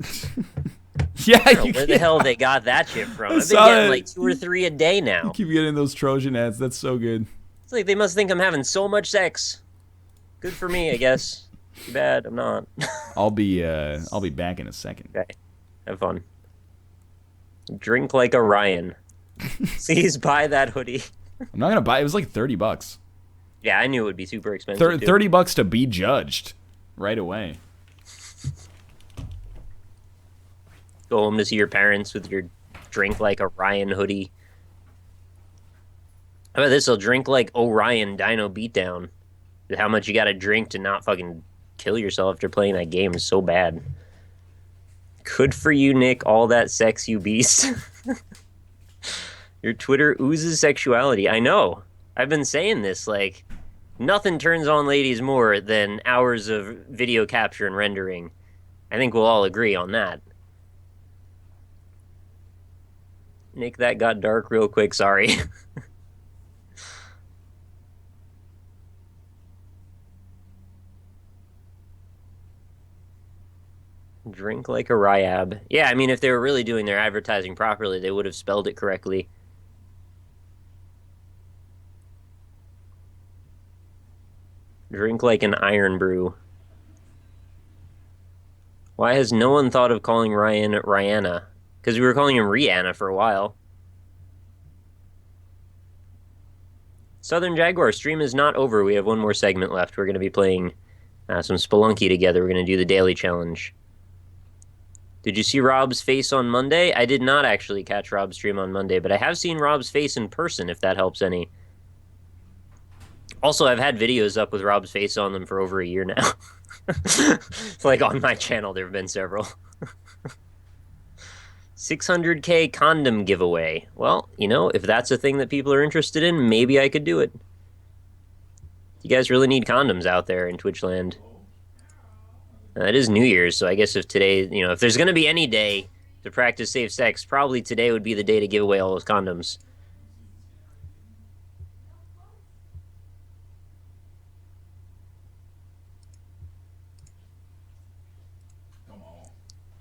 Yeah, where the hell they got that shit from? I've been getting like 2 or 3 a day now. You keep getting those Trojan ads. That's so good. It's like they must think I'm having so much sex. Good for me, I guess. Too bad I'm not. I'll be back in a second. Okay. Have fun. Drink like Orion. Please buy that hoodie. I'm not gonna buy it. It was like $30. Yeah, I knew it would be super expensive. $30 to be judged right away. Go home to see your parents with your drink like Orion hoodie. How about this? I'll drink like Orion Dino Beatdown. How much you gotta drink to not fucking kill yourself after playing that game is so bad. Good for you, Nick. All that sex, you beast. Your Twitter oozes sexuality. I know. I've been saying this. Like, nothing turns on ladies more than hours of video capture and rendering. I think we'll all agree on that. Nick, that got dark real quick. Sorry. Drink like a Ryab. Yeah, I mean, if they were really doing their advertising properly, they would have spelled it correctly. Drink like an iron brew. Why has no one thought of calling Ryan Rihanna? Because we were calling him Rihanna for a while. Southern Jaguar stream is not over. We have one more segment left. We're going to be playing some Spelunky together. We're going to do the daily challenge. Did you see Rob's face on Monday? I did not actually catch Rob's stream on Monday, but I have seen Rob's face in person, if that helps any. Also, I've had videos up with Rob's face on them for over a year now. Like, on my channel, there have been several. 600K condom giveaway. Well, you know, if that's a thing that people are interested in, maybe I could do it. You guys really need condoms out there in Twitchland. It is New Year's, so I guess if today, you know, if there's going to be any day to practice safe sex, probably today would be the day to give away all those condoms.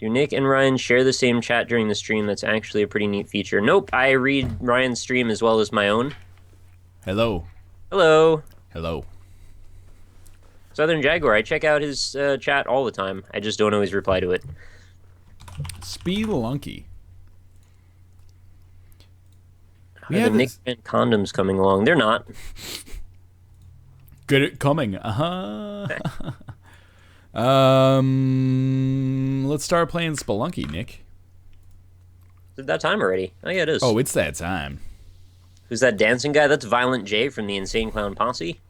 Do Nick and Ryan share the same chat during the stream? That's actually a pretty neat feature. Nope, I read Ryan's stream as well as my own. Hello. Hello. Hello. Southern Jaguar, I check out his chat all the time. I just don't always reply to it. Spelunky. The Nick and condoms coming along. They're not. Good at coming. Uh-huh. Let's start playing Spelunky, Nick. Is it that time already? Oh, yeah, it is. Oh, it's that time. Who's that dancing guy? That's Violent J from the Insane Clown Posse.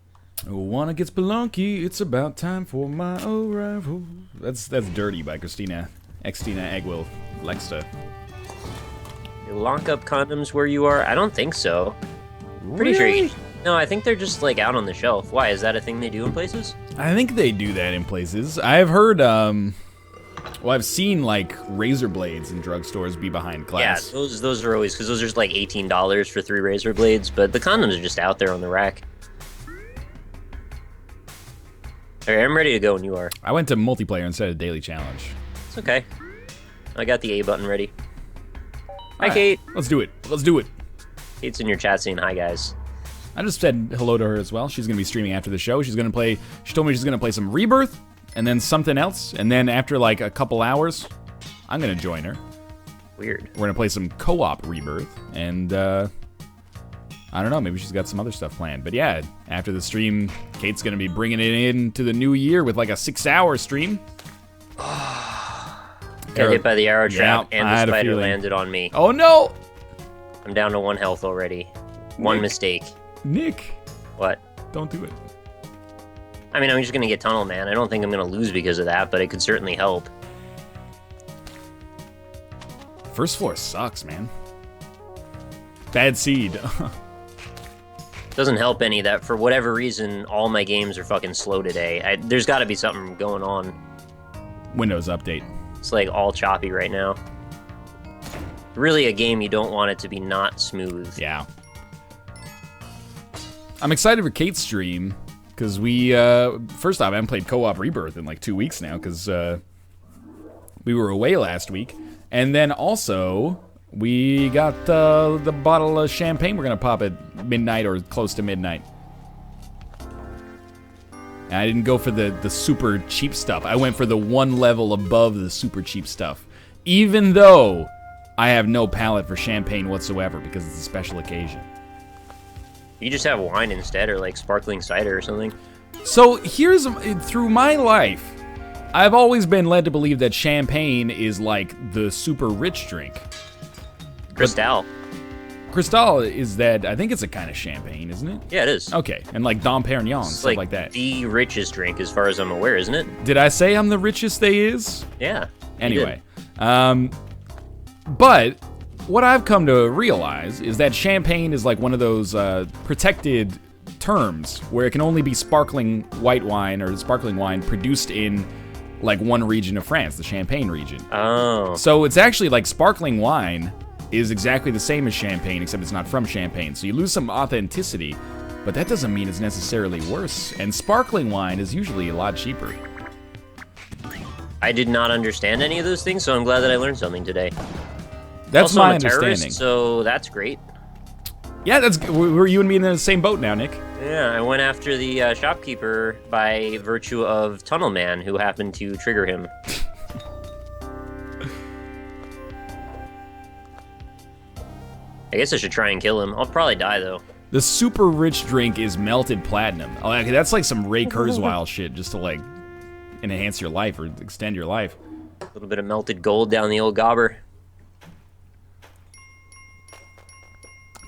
Wanna get Spelunky, it's about time for my arrival. That's Dirty by Christina Egwill Lexta. They lock up condoms where you are? I don't think so. Pretty sure you... No, I think they're just, like, out on the shelf. Why? Is that a thing they do in places? I think they do that in places. I've heard, well, I've seen, like, razor blades in drugstores be behind glass. Yeah, those are always... Because those are just, like, $18 for 3 razor blades. But the condoms are just out there on the rack. Alright, I'm ready to go when you are. I went to multiplayer instead of daily challenge. It's okay. I got the A button ready. Hi, right, Kate. Let's do it. Let's do it. Kate's in your chat saying hi, guys. I just said hello to her as well. She's going to be streaming after the show. She's going to play... She told me she's going to play some Rebirth, and then something else, and then after, like, a couple hours, I'm going to join her. Weird. We're going to play some co-op Rebirth, and, I don't know, maybe she's got some other stuff planned. But yeah, after the stream, Kate's going to be bringing it into the new year with, like, a 6-hour stream. Got hit by the arrow trap, Yeah, and I the had a spider feeling. landed on me. Oh no! I'm down to 1 health already. One Nick. mistake. Nick, What? don't do it. I mean, I'm just gonna get Tunnel Man. I don't think I'm gonna lose because of that, but it could certainly help. First floor sucks, man. Bad seed. Doesn't help any that, for whatever reason, all my games are fucking slow today. There's gotta be something going on. Windows update. It's like all choppy right now. Really a game you don't want it to be not smooth. Yeah. I'm excited for Kate's stream, because we, first off, I haven't played co-op Rebirth in like 2 weeks now, because we were away last week. And then also, we got the bottle of champagne we're going to pop at midnight or close to midnight. And I didn't go for the super cheap stuff. I went for the one level above the super cheap stuff. Even though I have no palate for champagne whatsoever because it's a special occasion. You just have wine instead, or like sparkling cider or something. So here's, through my life, I've always been led to believe that champagne is like the super rich drink. Cristal. Cristal is that, I think it's a kind of champagne, isn't it? Yeah, it is. Okay, and like Dom Perignon, It's stuff like that. the richest drink as far as I'm aware, isn't it? Did I say I'm the richest they is? Yeah. Anyway, but what I've come to realize is that champagne is like one of those protected terms where it can only be sparkling white wine or sparkling wine produced in like one region of France, the Champagne region. Oh. So it's actually like sparkling wine is exactly the same as champagne, except it's not from Champagne. So you lose some authenticity, but that doesn't mean it's necessarily worse. And sparkling wine is usually a lot cheaper. I did not understand any of those things, so I'm glad that I learned something today. That's Also, my I'm a terrorist, understanding. so that's great. Yeah, that's we're you and me in the same boat now, Nick. Yeah, I went after the shopkeeper by virtue of Tunnel Man, who happened to trigger him. I guess I should try and kill him. I'll probably die, though. The super rich drink is melted platinum. Oh, okay, that's like some Ray Kurzweil shit, just to like enhance your life or extend your life. A little bit of melted gold down the old gobber.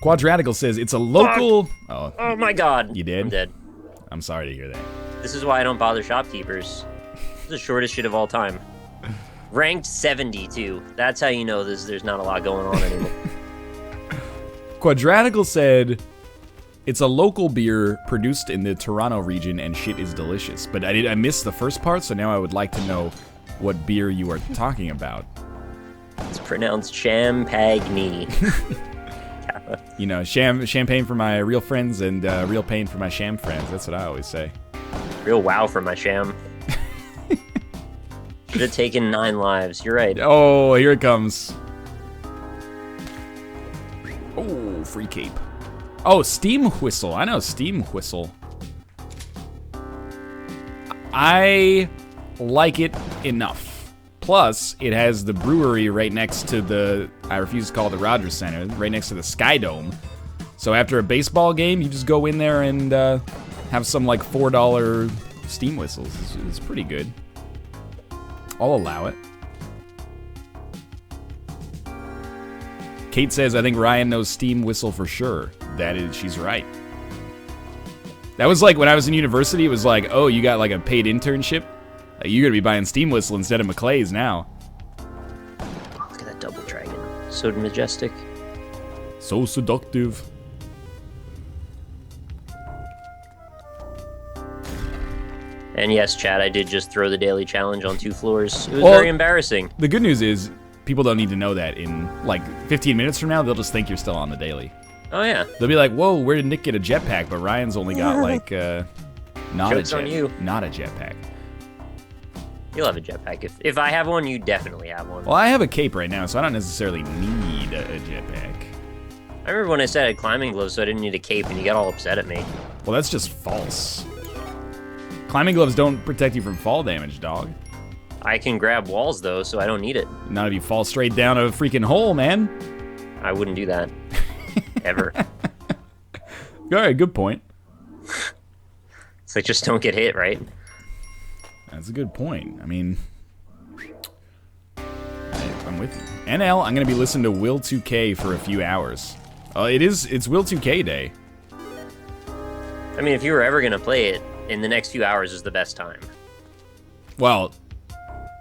Quadratical says it's a local. Oh, Oh my god. You did? I'm dead. I'm sorry to hear that. This is why I don't bother shopkeepers. This is the shortest shit of all time. Ranked 72. That's how you know there's not a lot going on anymore. Quadratical said it's a local beer produced in the Toronto region and shit is delicious. But I missed the first part, so now I would like to know what beer you are talking about. It's pronounced champagne. You know, champagne for my real friends and real pain for my sham friends. That's what I always say. Real wow for my sham. Should have taken 9 lives. You're right. Oh, here it comes. Oh, free cape. Oh, Steam Whistle. I know Steam Whistle. I like it enough. Plus, it has the brewery right next to the, I refuse to call it the Rogers Center, right next to the Sky Dome. So after a baseball game, you just go in there and have some like $4 Steam Whistles. It's pretty good. I'll allow it. Kate says, I think Ryan knows Steam Whistle for sure. That is, she's right. That was like when I was in university, it was like, oh, you got like a paid internship? You're gonna be buying Steam Whistle instead of McClay's now. Look at that double dragon. So majestic. So seductive. And yes, Chad, I did just throw the daily challenge on 2 floors. It was Well, very embarrassing. The good news is, people don't need to know that. In like 15 minutes from now, they'll just think you're still on the daily. Oh, yeah. They'll be like, whoa, where did Nick get a jetpack? But Ryan's only got like, not Joke's a on you. Not a jetpack. You'll have a jetpack. If I have one, you definitely have one. Well, I have a cape right now, so I don't necessarily need a jetpack. I remember when I said I had climbing gloves, so I didn't need a cape, and you got all upset at me. Well, that's just false. Climbing gloves don't protect you from fall damage, dog. I can grab walls, though, so I don't need it. Not if you fall straight down a freaking hole, man. I wouldn't do that. Ever. All right, good point. It's like, just don't get hit, right? That's a good point. I mean, with you. NL, I'm gonna be listening to Will 2K for a few hours. It's Will 2K day. I mean, if you were ever gonna play it, in the next few hours is the best time. Well,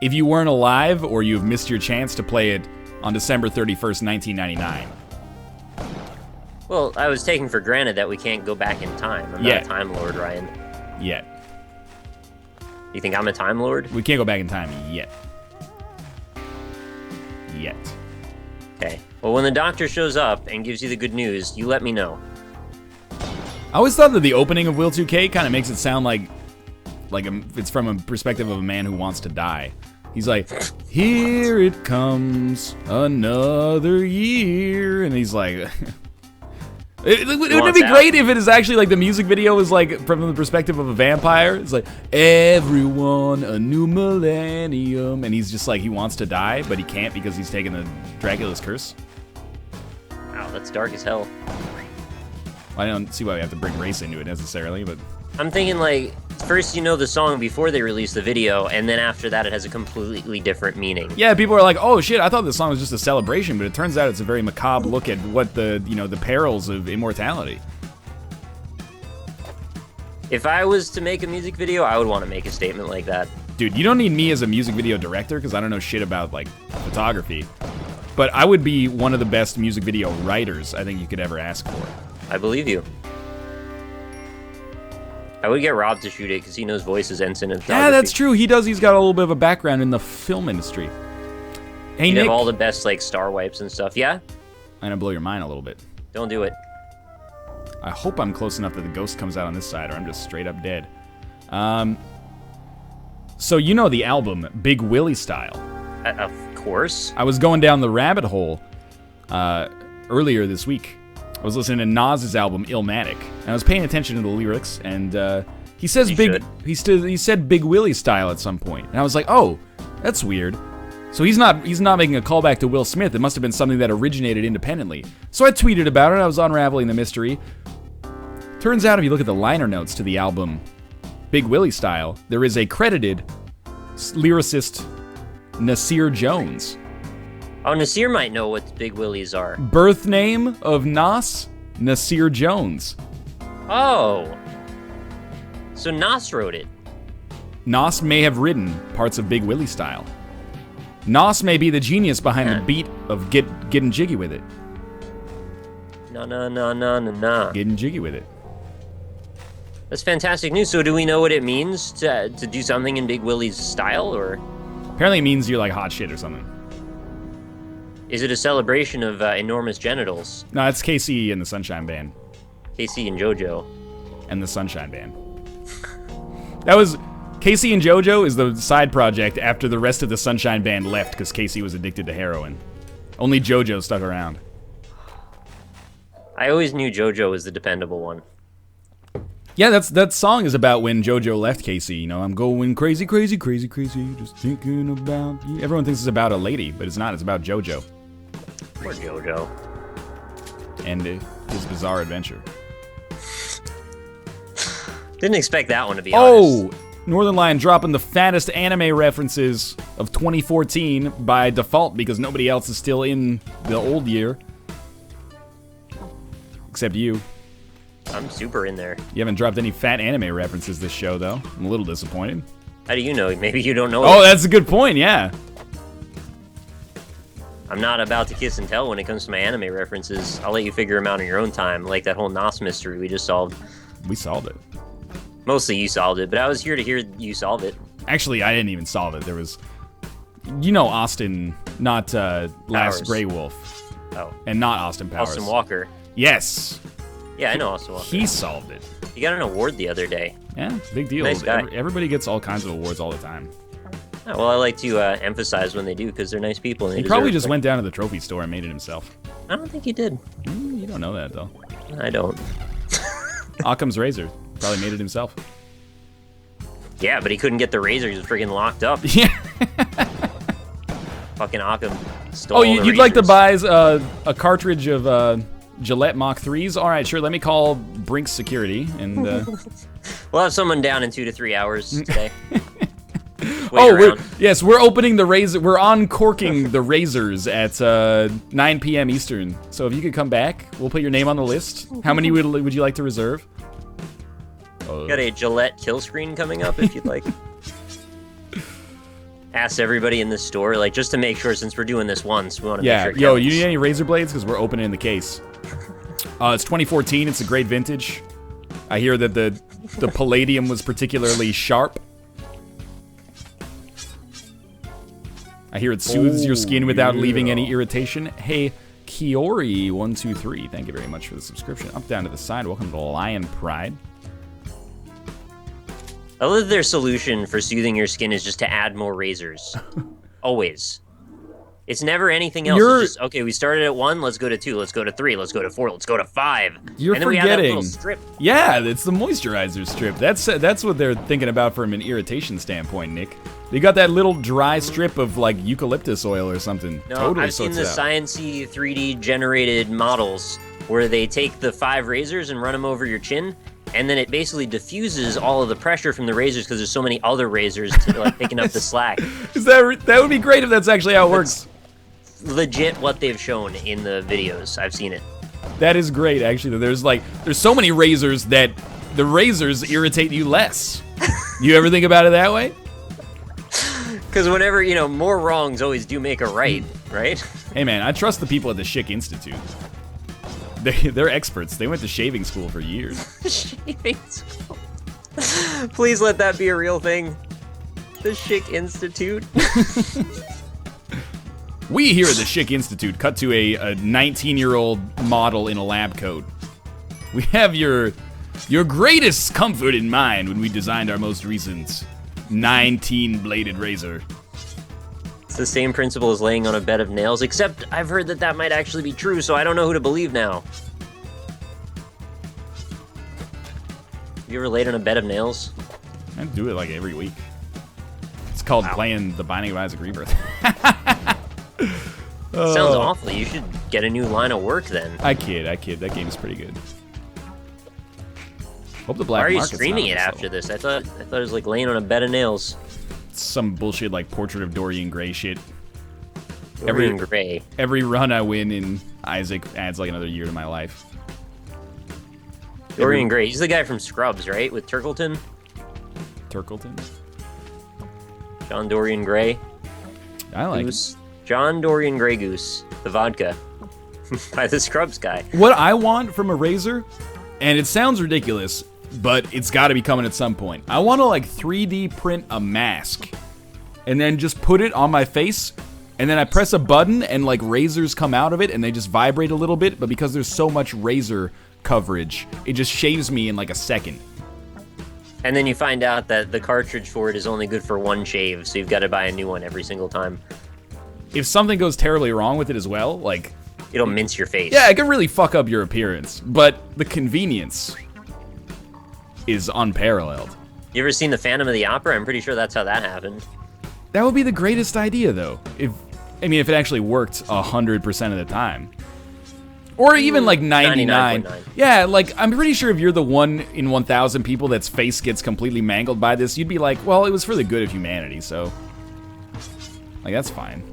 if you weren't alive or you've missed your chance to play it on December 31st, 1999. Well, I was taking for granted that we can't go back in time. I'm not a Time Lord, Ryan. Yet. You think I'm a Time Lord? We can't go back in time yet. Yet. Okay. Well, when the doctor shows up and gives you the good news, you let me know. I always thought that the opening of Will 2K kind of makes it sound like it's from a perspective of a man who wants to die. He's like, here it comes, another year, and he's like, wouldn't it be great if it is actually like the music video is like from the perspective of a vampire? It's like, everyone, a new millennium, and he's just like, he wants to die, but he can't because he's taken the Dracula's curse. Wow, that's dark as hell. I don't see why we have to bring race into it necessarily, but... I'm thinking, like, first you know the song before they release the video, and then after that it has a completely different meaning. Yeah, people are like, oh shit, I thought this song was just a celebration, but it turns out it's a very macabre look at what the perils of immortality. If I was to make a music video, I would want to make a statement like that. Dude, you don't need me as a music video director, because I don't know shit about, like, photography. But I would be one of the best music video writers I think you could ever ask for. I believe you. I would get Rob to shoot it because he knows voices, ensign, and photography. Yeah, that's true. He does. He's got a little bit of a background in the film industry. Hey, He'd Nick. have all the best, like, star wipes and stuff. Yeah? I'm gonna blow your mind a little bit. Don't do it. I hope I'm close enough that the ghost comes out on this side, or I'm just straight up dead. So you know the album Big Willie Style. Of course. I was going down the rabbit hole earlier this week. I was listening to Nas's album Illmatic, and I was paying attention to the lyrics, and he says he said Big Willie Style at some point, and I was like, oh, that's weird. So he's not making a callback to Will Smith. It must have been something that originated independently. So I tweeted about it. I was unraveling the mystery. Turns out, if you look at the liner notes to the album Big Willie Style, there is a credited lyricist, Nasir Jones. Oh, Nasir might know what Big Willies are. Birth name of Nas, Nasir Jones. Oh. So Nas wrote it. Nas may have written parts of Big Willie Style. Nas may be the genius behind the beat of Getting Jiggy With It. Na. Getting Jiggy With It. That's fantastic news. So do we know what it means to do something in Big Willie's style, or? Apparently it means you're like hot shit or something. Is it a celebration of enormous genitals? No, it's KC and the Sunshine Band. KC and JoJo. And the Sunshine Band. That was... KC and JoJo is the side project after the rest of the Sunshine Band left because KC was addicted to heroin. Only JoJo stuck around. I always knew JoJo was the dependable one. Yeah, that song is about when JoJo left KC. You know, I'm going crazy, crazy, crazy, crazy, just thinking about you. Everyone thinks it's about a lady, but it's not. It's about JoJo. Poor JoJo. And his bizarre adventure. Didn't expect that one to be honest. Northernlion dropping the fattest anime references of 2014 by default because nobody else is still in the old year. Except you. I'm super in there. You haven't dropped any fat anime references this show, though. I'm a little disappointed. How do you know? Maybe you don't know. Oh, that's a good point, yeah. I'm not about to kiss and tell when it comes to my anime references. I'll let you figure them out in your own time, like that whole Nas mystery we just solved. We solved it. Mostly you solved it, but I was here to hear you solve it. Actually, I didn't even solve it. There was... You know Austin, not Last Grey Wolf. Oh. And not Austin Powers. Austin Walker. Yes. Yeah, I know Austin Walker. He solved it. He got an award the other day. Yeah, it's a big deal. Nice guy. Everybody gets all kinds of awards all the time. Oh, well, I like to emphasize when they do, because they're nice people. And he probably just went down to the trophy store and made it himself. I don't think he did. You don't know that, though. I don't. Occam's razor. Probably made it himself. Yeah, but he couldn't get the razor. He was freaking locked up. Yeah. Fucking Occam stole all the you'd like to razors. buy a cartridge of Gillette Mach 3s? All right, sure. Let me call Brinks Security. And We'll have someone down in 2 to 3 hours today. wait around. Yes, we're opening the razor. We're uncorking the razors at 9 p.m. Eastern. So if you could come back, we'll put your name on the list. How many would you like to reserve? Got a Gillette kill screen coming up if you'd like. Ask everybody in the store, like, just to make sure, since we're doing this once, we want to make sure. Yo, you need any razor blades? Because we're opening the case. It's 2014. It's a great vintage. I hear that the palladium was particularly sharp. I hear it soothes your skin without leaving any irritation. Hey, Kiori123, thank you very much for the subscription. Up, down to the side. Welcome to Lion Pride. I love their solution for soothing your skin is just to add more razors. Always. It's never anything else. It's just, okay, we started at 1, let's go to 2, let's go to 3, let's go to 4, let's go to 5. You're and then forgetting. We add that little strip. Yeah, it's the moisturizer strip. That's what they're thinking about from an irritation standpoint, Nick. They got that little dry strip of, like, eucalyptus oil or something. No, totally I've seen the sorts it out. sciencey 3D generated models where they take the 5 razors and run them over your chin, and then it basically diffuses all of the pressure from the razors because there's so many other razors like picking up the slack. That would be great if that's actually how it works. Legit what they've shown in the videos. I've seen it. That is great, actually. There's so many razors that the razors irritate you less. You ever think about it that way? Because whenever, more wrongs always do make a right? Hey, man, I trust the people at the Schick Institute. They're experts. They went to shaving school for years. Shaving school. Please let that be a real thing. The Schick Institute. We here at the Schick Institute cut to a 19-year-old model in a lab coat. We have your greatest comfort in mind when we designed our most recent 19-bladed razor. It's the same principle as laying on a bed of nails, except I've heard that might actually be true, so I don't know who to believe now. You ever laid on a bed of nails? I do it like every week. It's called playing The Binding of Isaac Rebirth. Sounds awful. You should get a new line of work then. I kid. That game is pretty good. Hope the black Why are you market's streaming not it on after this? I thought it was like laying on a bed of nails. Some bullshit like Portrait of Dorian Gray shit. Dorian Gray. Every run I win in Isaac adds like another year to my life. Dorian Gray. He's the guy from Scrubs, right? With Turkleton? Turkleton? John Dorian Gray. I like Goose. John Dorian Gray Goose. The vodka. By the Scrubs guy. What I want from a razor, and it sounds ridiculous, but it's got to be coming at some point. I want to like 3D print a mask and then just put it on my face, and then I press a button and like razors come out of it and they just vibrate a little bit, but because there's so much razor coverage, it just shaves me in like a second. And then you find out that the cartridge for it is only good for one shave, so you've got to buy a new one every single time. If something goes terribly wrong with it as well, like... It'll mince your face. Yeah, it can really fuck up your appearance, but the convenience is unparalleled. You ever seen The Phantom of the Opera? I'm pretty sure that's how that happened. That would be the greatest idea, though. If it actually worked 100% of the time. Or even like 99. 99.9. Yeah, like, I'm pretty sure if you're the 1 in 1,000 people that's face gets completely mangled by this, you'd be like, well, it was for the good of humanity, so... Like, that's fine.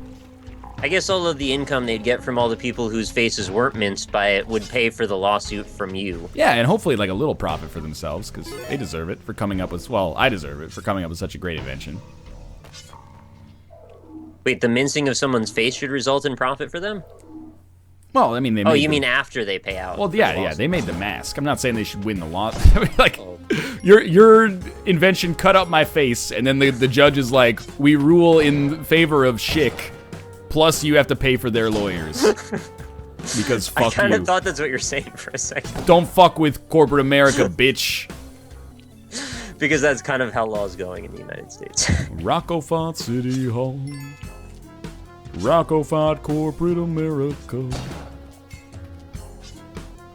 I guess all of the income they'd get from all the people whose faces weren't minced by it would pay for the lawsuit from you. Yeah, and hopefully like a little profit for themselves, because they deserve it for coming up with, well, I deserve it for coming up with such a great invention. Wait, the mincing of someone's face should result in profit for them? Well, I mean, they. Oh, you mean after they pay out? Well, yeah, they made the mask. I'm not saying they should win the law. I mean, like, your invention cut up my face, and then the judge is like, we rule in favor of Schick, plus you have to pay for their lawyers. Because fuck you. I kind of thought that's what you're saying for a second. Don't fuck with corporate America, bitch. Because that's kind of how law's going in the United States. Rocco fought City Hall. Rocco fought corporate America.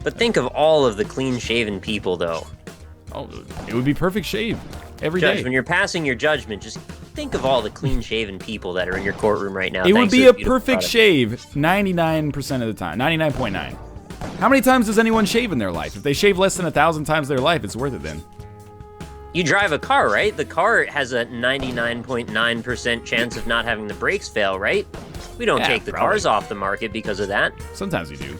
But think of all of the clean-shaven people, though. Oh, it would be perfect shave every Judge, day. when you're passing your judgment, just think of all the clean-shaven people that are in your courtroom right now. It would be a perfect shave 99% of the time. 99.9. How many times does anyone shave in their life? If they shave less than 1,000 times their life, it's worth it then. You drive a car, right? The car has a 99.9% chance of not having the brakes fail, right? We don't take the cars off the market because of that. Sometimes we do.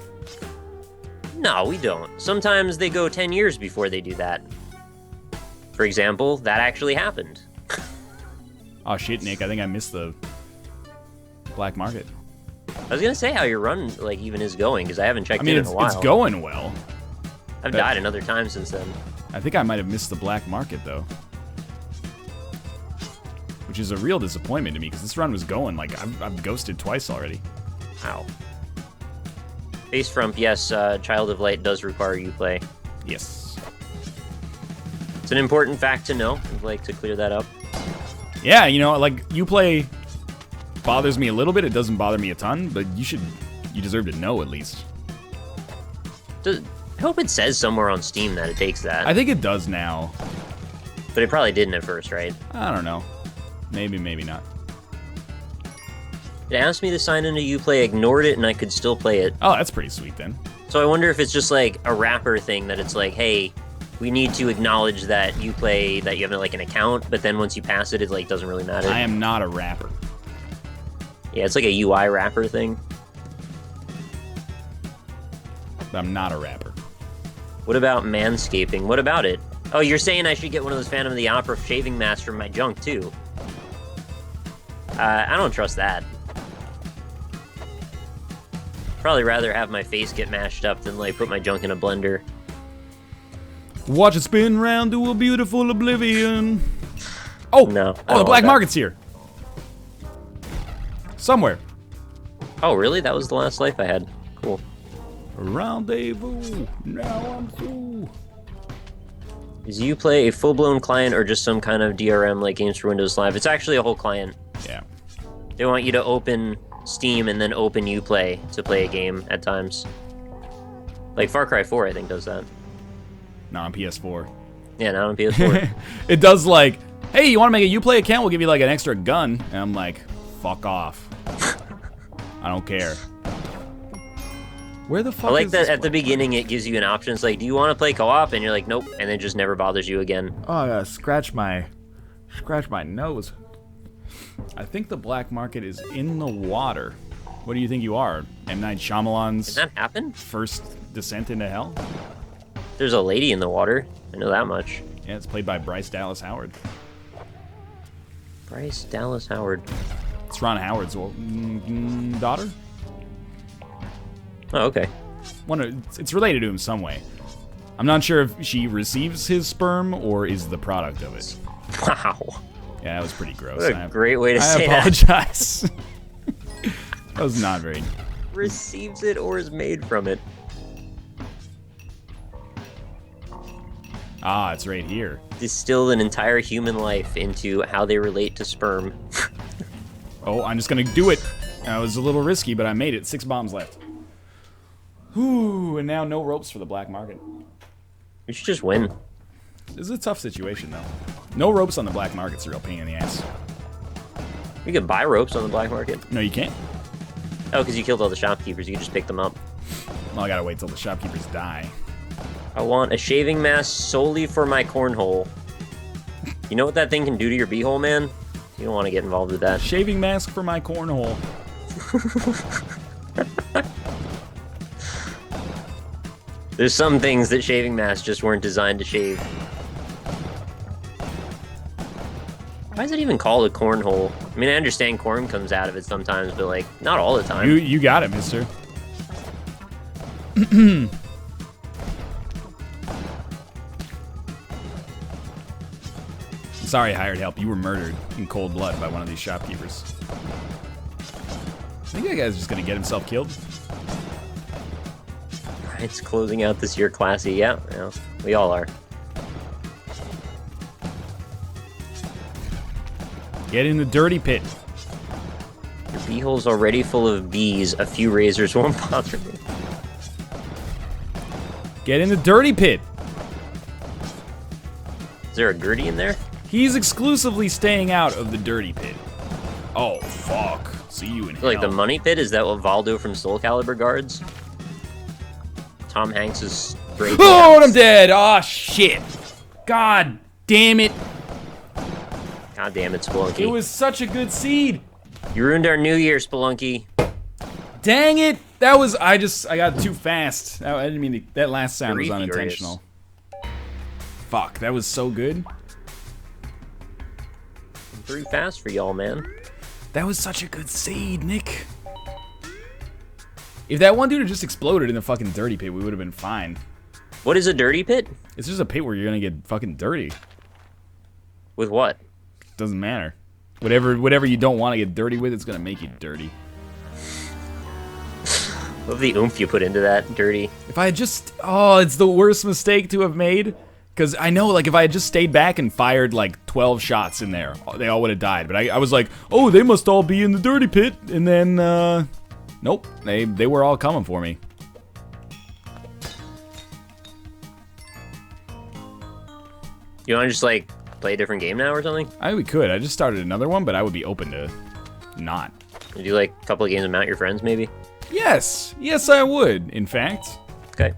No, we don't. Sometimes they go 10 years before they do that. For example, that actually happened. Oh shit, Nick, I think I missed the black market. I was gonna say how your run, like, even is going, because I haven't checked in a while. It's going well. I've died another time since then. I think I might have missed the black market, though. Which is a real disappointment to me, because this run was going, like, I've ghosted twice already. Wow. Face Frump, yes, Child of Light does require you play. Yes. It's an important fact to know. I'd like to clear that up. Yeah, you know, like, you play bothers me a little bit. It doesn't bother me a ton, but you deserve to know at least. I hope it says somewhere on Steam that it takes that. I think it does now. But it probably didn't at first, right? I don't know. Maybe, maybe not. It asked me to sign into Uplay, ignored it, and I could still play it. Oh, that's pretty sweet then. So I wonder if it's just like a wrapper thing that it's like, hey, we need to acknowledge that Uplay, that you have like an account, but then once you pass it, it like doesn't really matter. I am not a rapper. Yeah, it's like a UI wrapper thing. I'm not a rapper. What about manscaping? What about it? Oh, you're saying I should get one of those Phantom of the Opera shaving masks from my junk, too. I don't trust that. Probably rather have my face get mashed up than, like, put my junk in a blender. Watch it spin round to a beautiful oblivion. Oh! No. Oh, the black market's here. Somewhere. Oh, really? That was the last life I had. Cool. Rendezvous. Now I'm through. Is Uplay a full-blown client or just some kind of DRM like Games for Windows Live? It's actually a whole client. Yeah. They want you to open Steam and then open Uplay to play a game at times. Like Far Cry 4, I think, does that. Not on PS4. Yeah, not on PS4. It does like, hey, you want to make a Uplay account? We'll give you like an extra gun. And I'm like, fuck off. I don't care. Where the fuck I like is that this at the beginning it gives you an option. It's like, do you want to play co-op? And you're like, nope. And it just never bothers you again. Oh, I gotta scratch my nose. I think the black market is in the water. What do you think you are? M. Night Shyamalan's Did that happen? first descent into hell? There's a lady in the water. I know that much. Yeah, it's played by Bryce Dallas Howard. Bryce Dallas Howard. It's Ron Howard's daughter? Oh, okay. It's related to him some way. I'm not sure if she receives his sperm or is the product of it. Wow. Yeah, that was pretty gross. What a great way to say I apologize. That was not very... Receives it or is made from it. Ah, it's right here. Distilled an entire human life into how they relate to sperm. Oh, I'm just gonna do it. That was a little risky, but I made it. 6 bombs left. Whew, and now no ropes for the black market. You should just win. This is a tough situation, though. No ropes on the black market's a real pain in the ass. You could buy ropes on the black market. No, you can't. Oh, because you killed all the shopkeepers. You could just pick them up. Well, I gotta wait till the shopkeepers die. I want a shaving mask solely for my cornhole. You know what that thing can do to your beehole, man? You don't want to get involved with that. Shaving mask for my cornhole. There's some things that shaving masks just weren't designed to shave. Why is it even called a cornhole? I mean, I understand corn comes out of it sometimes, but, like, not all the time. You got it, mister. Sorry, hired help. You were murdered in cold blood by one of these shopkeepers. I think that guy's just gonna get himself killed. It's closing out this year classy. Yeah, we all are. Get in the dirty pit. Your beehole's already full of bees. A few razors won't bother me. Get in the dirty pit. Is there a Gertie in there? He's exclusively staying out of the dirty pit. Oh, fuck. See you in hell. Like the money pit? Is that what Valdo from Soul Calibur guards? Tom Hanks is breaking Oh, out. I'm dead. Oh, shit. God Damn it. God damn it, Spelunky. It was such a good seed. You ruined our New Year, Spelunky. Dang it. That was, I got too fast. I didn't mean to, that last sound was Very unintentional. Fuck, that was so good. Pretty fast for y'all, man. That was such a good seed, Nick. If that one dude had just exploded in the fucking dirty pit, we would have been fine. What is a dirty pit? It's just a pit where you're gonna get fucking dirty. With what? Doesn't matter. Whatever you don't want to get dirty with, it's gonna make you dirty. Love the oomph you put into that, dirty. If I had just... Oh, it's the worst mistake to have made. Because I know, like, if I had just stayed back and fired, like, 12 shots in there, they all would have died. But I was like, oh, they must all be in the dirty pit. And then, nope. They were all coming for me. You want to just, like, play a different game now or something? We could. I just started another one, but I would be open to not. You do, like, a couple of games of Mount Your Friends, maybe? Yes. Yes, I would, in fact. Okay.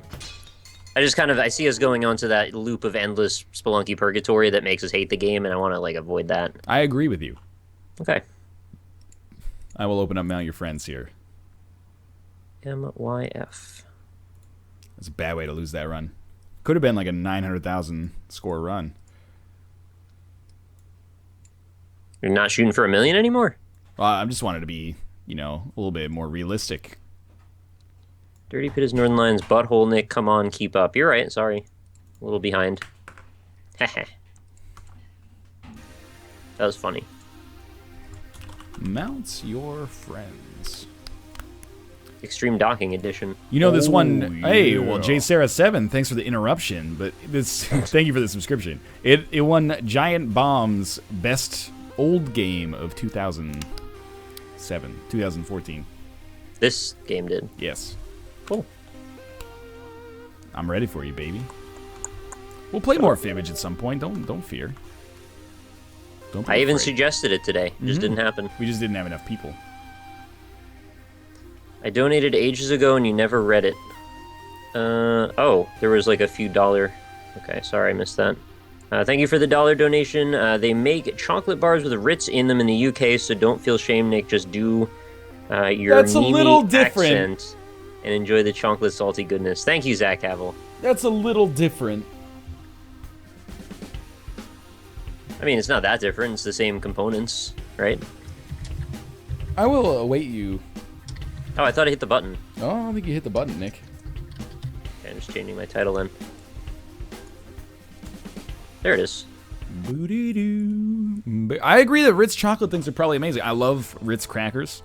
I see us going on to that loop of endless Spelunky purgatory that makes us hate the game, and I want to, like, avoid that. I agree with you. Okay. I will open up Mount Your Friends here. MYF. That's a bad way to lose that run. Could have been like a 900,000 score run. You're not shooting for 1 million anymore? Well, I just wanted to be, you know, a little bit more realistic. Dirty Pit is Northernlion's butthole, Nick. Come on, keep up. You're right, sorry. A little behind. Heh. That was funny. Mount Your Friends. Extreme Docking Edition. You know this one. Yeah. Hey, well, J Sarah 7. Thanks for the interruption, but this. Thank you for the subscription. It won Giant Bomb's best old game of 2014. This game did. Yes. Cool. I'm ready for you, baby. We'll play more Fibbage at some point. Don't fear. Don't. I even suggested it today. It just didn't happen. We just didn't have enough people. I donated ages ago and you never read it. Oh, there was like a few dollar. Okay, sorry, I missed that. Thank you for the $1 donation. They make chocolate bars with Ritz in them in the UK, so don't feel shame, Nick. Just do your That's a little Mimi different. accent and enjoy the chocolate salty goodness. Thank you, Zach Havel. That's a little different. I mean, it's not that different. It's the same components, right? I will await you. Oh, I thought I hit the button. Oh, I don't think you hit the button, Nick. Okay, I'm just changing my title then. There it is. Boo-dee-doo. I agree that Ritz chocolate things are probably amazing. I love Ritz crackers.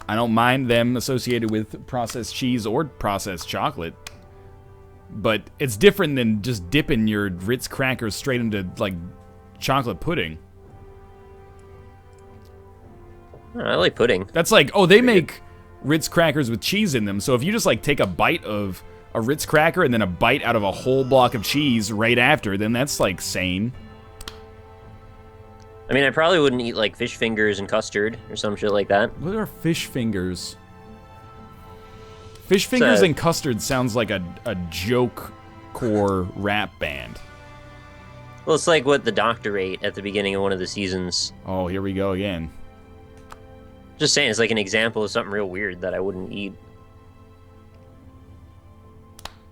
I don't mind them associated with processed cheese or processed chocolate. But it's different than just dipping your Ritz crackers straight into, like, chocolate pudding. I like pudding. That's like, oh, they make Ritz crackers with cheese in them. So if you just, like, take a bite of a Ritz cracker and then a bite out of a whole block of cheese right after, then that's, like, sane. I mean, I probably wouldn't eat, like, fish fingers and custard or some shit like that. What are fish fingers? Fish fingers and custard sounds like a joke core rap band. Well, it's like what the Doctor ate at the beginning of one of the seasons. Oh, here we go again. Just saying, it's like an example of something real weird that I wouldn't eat.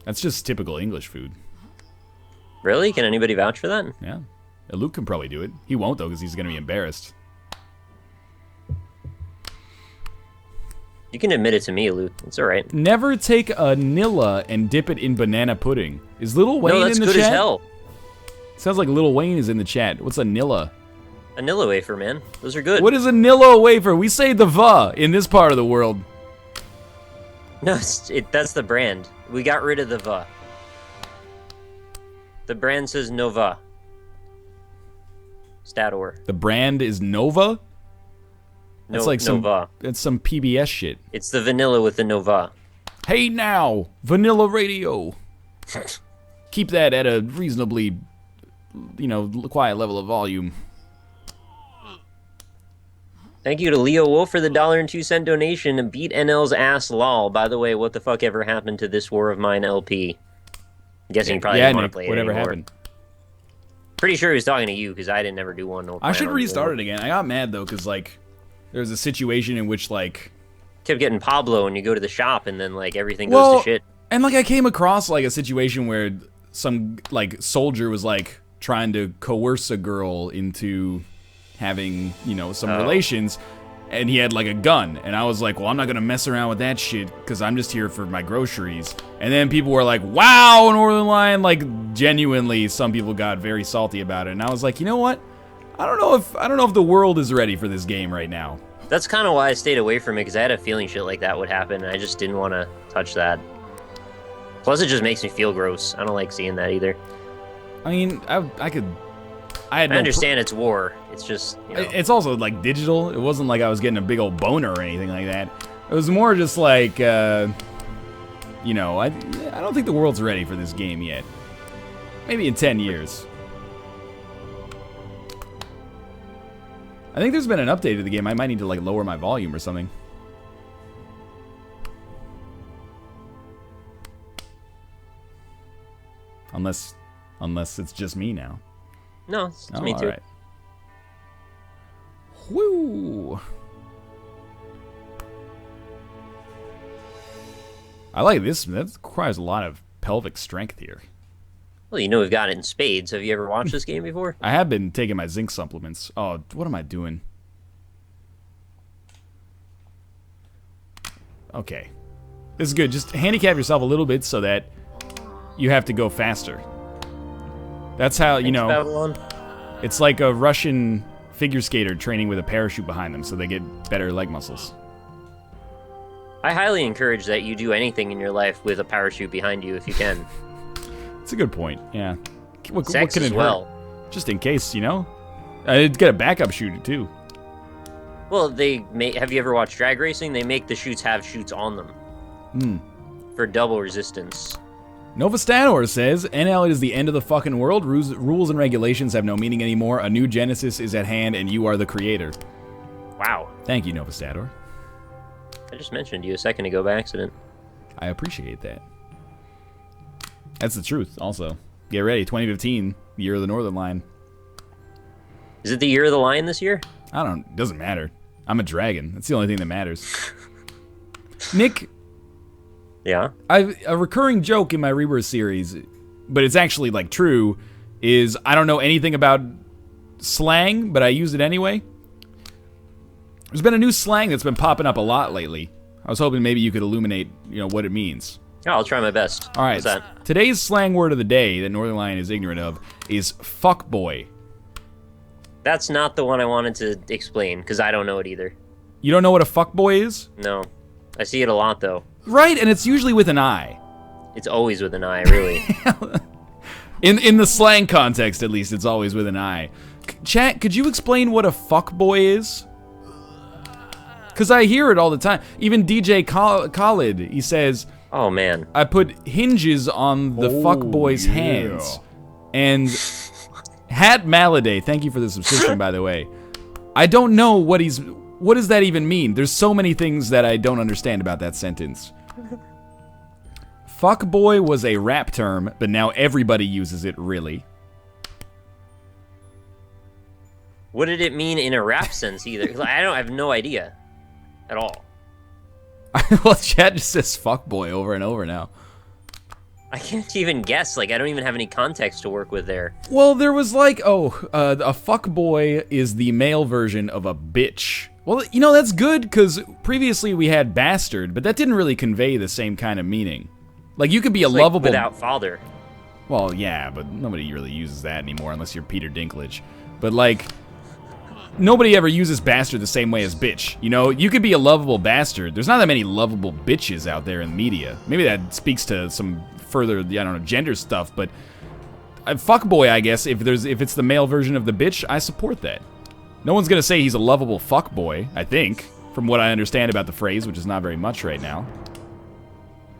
That's just typical English food. Really? Can anybody vouch for that? Yeah. Luke can probably do it. He won't, though, because he's going to be embarrassed. You can admit it to me, Luke. It's all right. Never take a Nilla and dip it in banana pudding. Is Lil Wayne in the chat? No, that's good as hell. Sounds like Lil Wayne is in the chat. What's a Nilla? A Nilla wafer, man. Those are good. What is a Nilla wafer? We say the va in this part of the world. No, that's the brand. We got rid of the va. The brand says Nova. Stator. The brand is Nova? That's like Nova. That's some PBS shit. It's the vanilla with the Nova. Hey now, Vanilla Radio. Keep that at a reasonably, quiet level of volume. Thank you to Leo Wolf for the $1.02 donation. Beat NL's ass lol. By the way, what the fuck ever happened to This War of Mine LP? I'm guessing you probably didn't want to play it whatever anymore. happened. Pretty sure he was talking to you because I didn't ever do one. I should restart it again. I got mad though because like there was a situation in which like kept getting Pablo and you go to the shop and then like everything goes to shit. And like I came across like a situation where some like soldier was like trying to coerce a girl into having, you know, some relations, and he had like a gun, and I was like, well, I'm not gonna mess around with that shit because I'm just here for my groceries. And then people were like, wow, Northernlion, like genuinely some people got very salty about it, and I was like, you know what, I don't know if the world is ready for this game right now. That's kind of why I stayed away from it, because I had a feeling shit like that would happen, and I just didn't want to touch that. Plus, it just makes me feel gross. I don't like seeing that either. I mean, I understand it's war. It's just, you know. It's also, like, digital. It wasn't like I was getting a big old boner or anything like that. It was more just like, you know, I don't think the world's ready for this game yet. Maybe in 10 years. I think there's been an update to the game. I might need to, like, lower my volume or something. Unless it's just me now. No, it's me too. Right. Woo! I like this. That requires a lot of pelvic strength here. Well, you know we've got it in spades. Have you ever watched this game before? I have been taking my zinc supplements. Oh, what am I doing? Okay. This is good. Just handicap yourself a little bit so that you have to go faster. That's how, you know, Babylon. It's like a Russian figure skater training with a parachute behind them so they get better leg muscles. I highly encourage that you do anything in your life with a parachute behind you if you can. It's a good point, yeah. What Sex can as it well. hurt? Just in case, you know? I'd get a backup shooter, too. Well, have you ever watched drag racing? They make the chutes have chutes on them. For double resistance. Nova Stanor says, NL is the end of the fucking world. Rules and regulations have no meaning anymore. A new Genesis is at hand, and you are the creator. Wow. Thank you, Nova Stanor. I just mentioned you a second ago by accident. I appreciate that. That's the truth, also. Get ready, 2015, year of the Northernlion. Is it the year of the lion this year? It doesn't matter. I'm a dragon. That's the only thing that matters. Nick... Yeah? A recurring joke in my Rebirth series, but it's actually, like, true, is I don't know anything about slang, but I use it anyway. There's been a new slang that's been popping up a lot lately. I was hoping maybe you could illuminate, you know, what it means. Oh, I'll try my best. All right, What's that? Today's slang word of the day that Northernlion is ignorant of is fuckboy. That's not the one I wanted to explain, because I don't know it either. You don't know what a fuckboy is? No. I see it a lot, though. Right, and it's usually with an I. It's always with an I, really. In the slang context, at least, it's always with an I. Chat, could you explain what a fuckboy is? Because I hear it all the time. Even DJ Khalid, he says... Oh, man. I put hinges on the fuckboy's hands. And... Hat Maladay, thank you for the subscription, by the way. I don't know what does that even mean? There's so many things that I don't understand about that sentence. Fuckboy was a rap term, but now everybody uses it, really. What did it mean in a rap sense, either? 'Cause I have no idea. At all. Well, chat just says fuckboy over and over now. I can't even guess. Like, I don't even have any context to work with there. Well, there was like, a fuckboy is the male version of a bitch. Well, you know, that's good, because previously we had bastard, but that didn't really convey the same kind of meaning. Like, you could be a lovable... without father. Well, yeah, but nobody really uses that anymore unless you're Peter Dinklage. But, like, nobody ever uses bastard the same way as bitch. You know, you could be a lovable bastard. There's not that many lovable bitches out there in media. Maybe that speaks to some further, I don't know, gender stuff, but fuckboy, I guess, if it's the male version of the bitch, I support that. No one's gonna say he's a lovable fuckboy, I think, from what I understand about the phrase, which is not very much right now.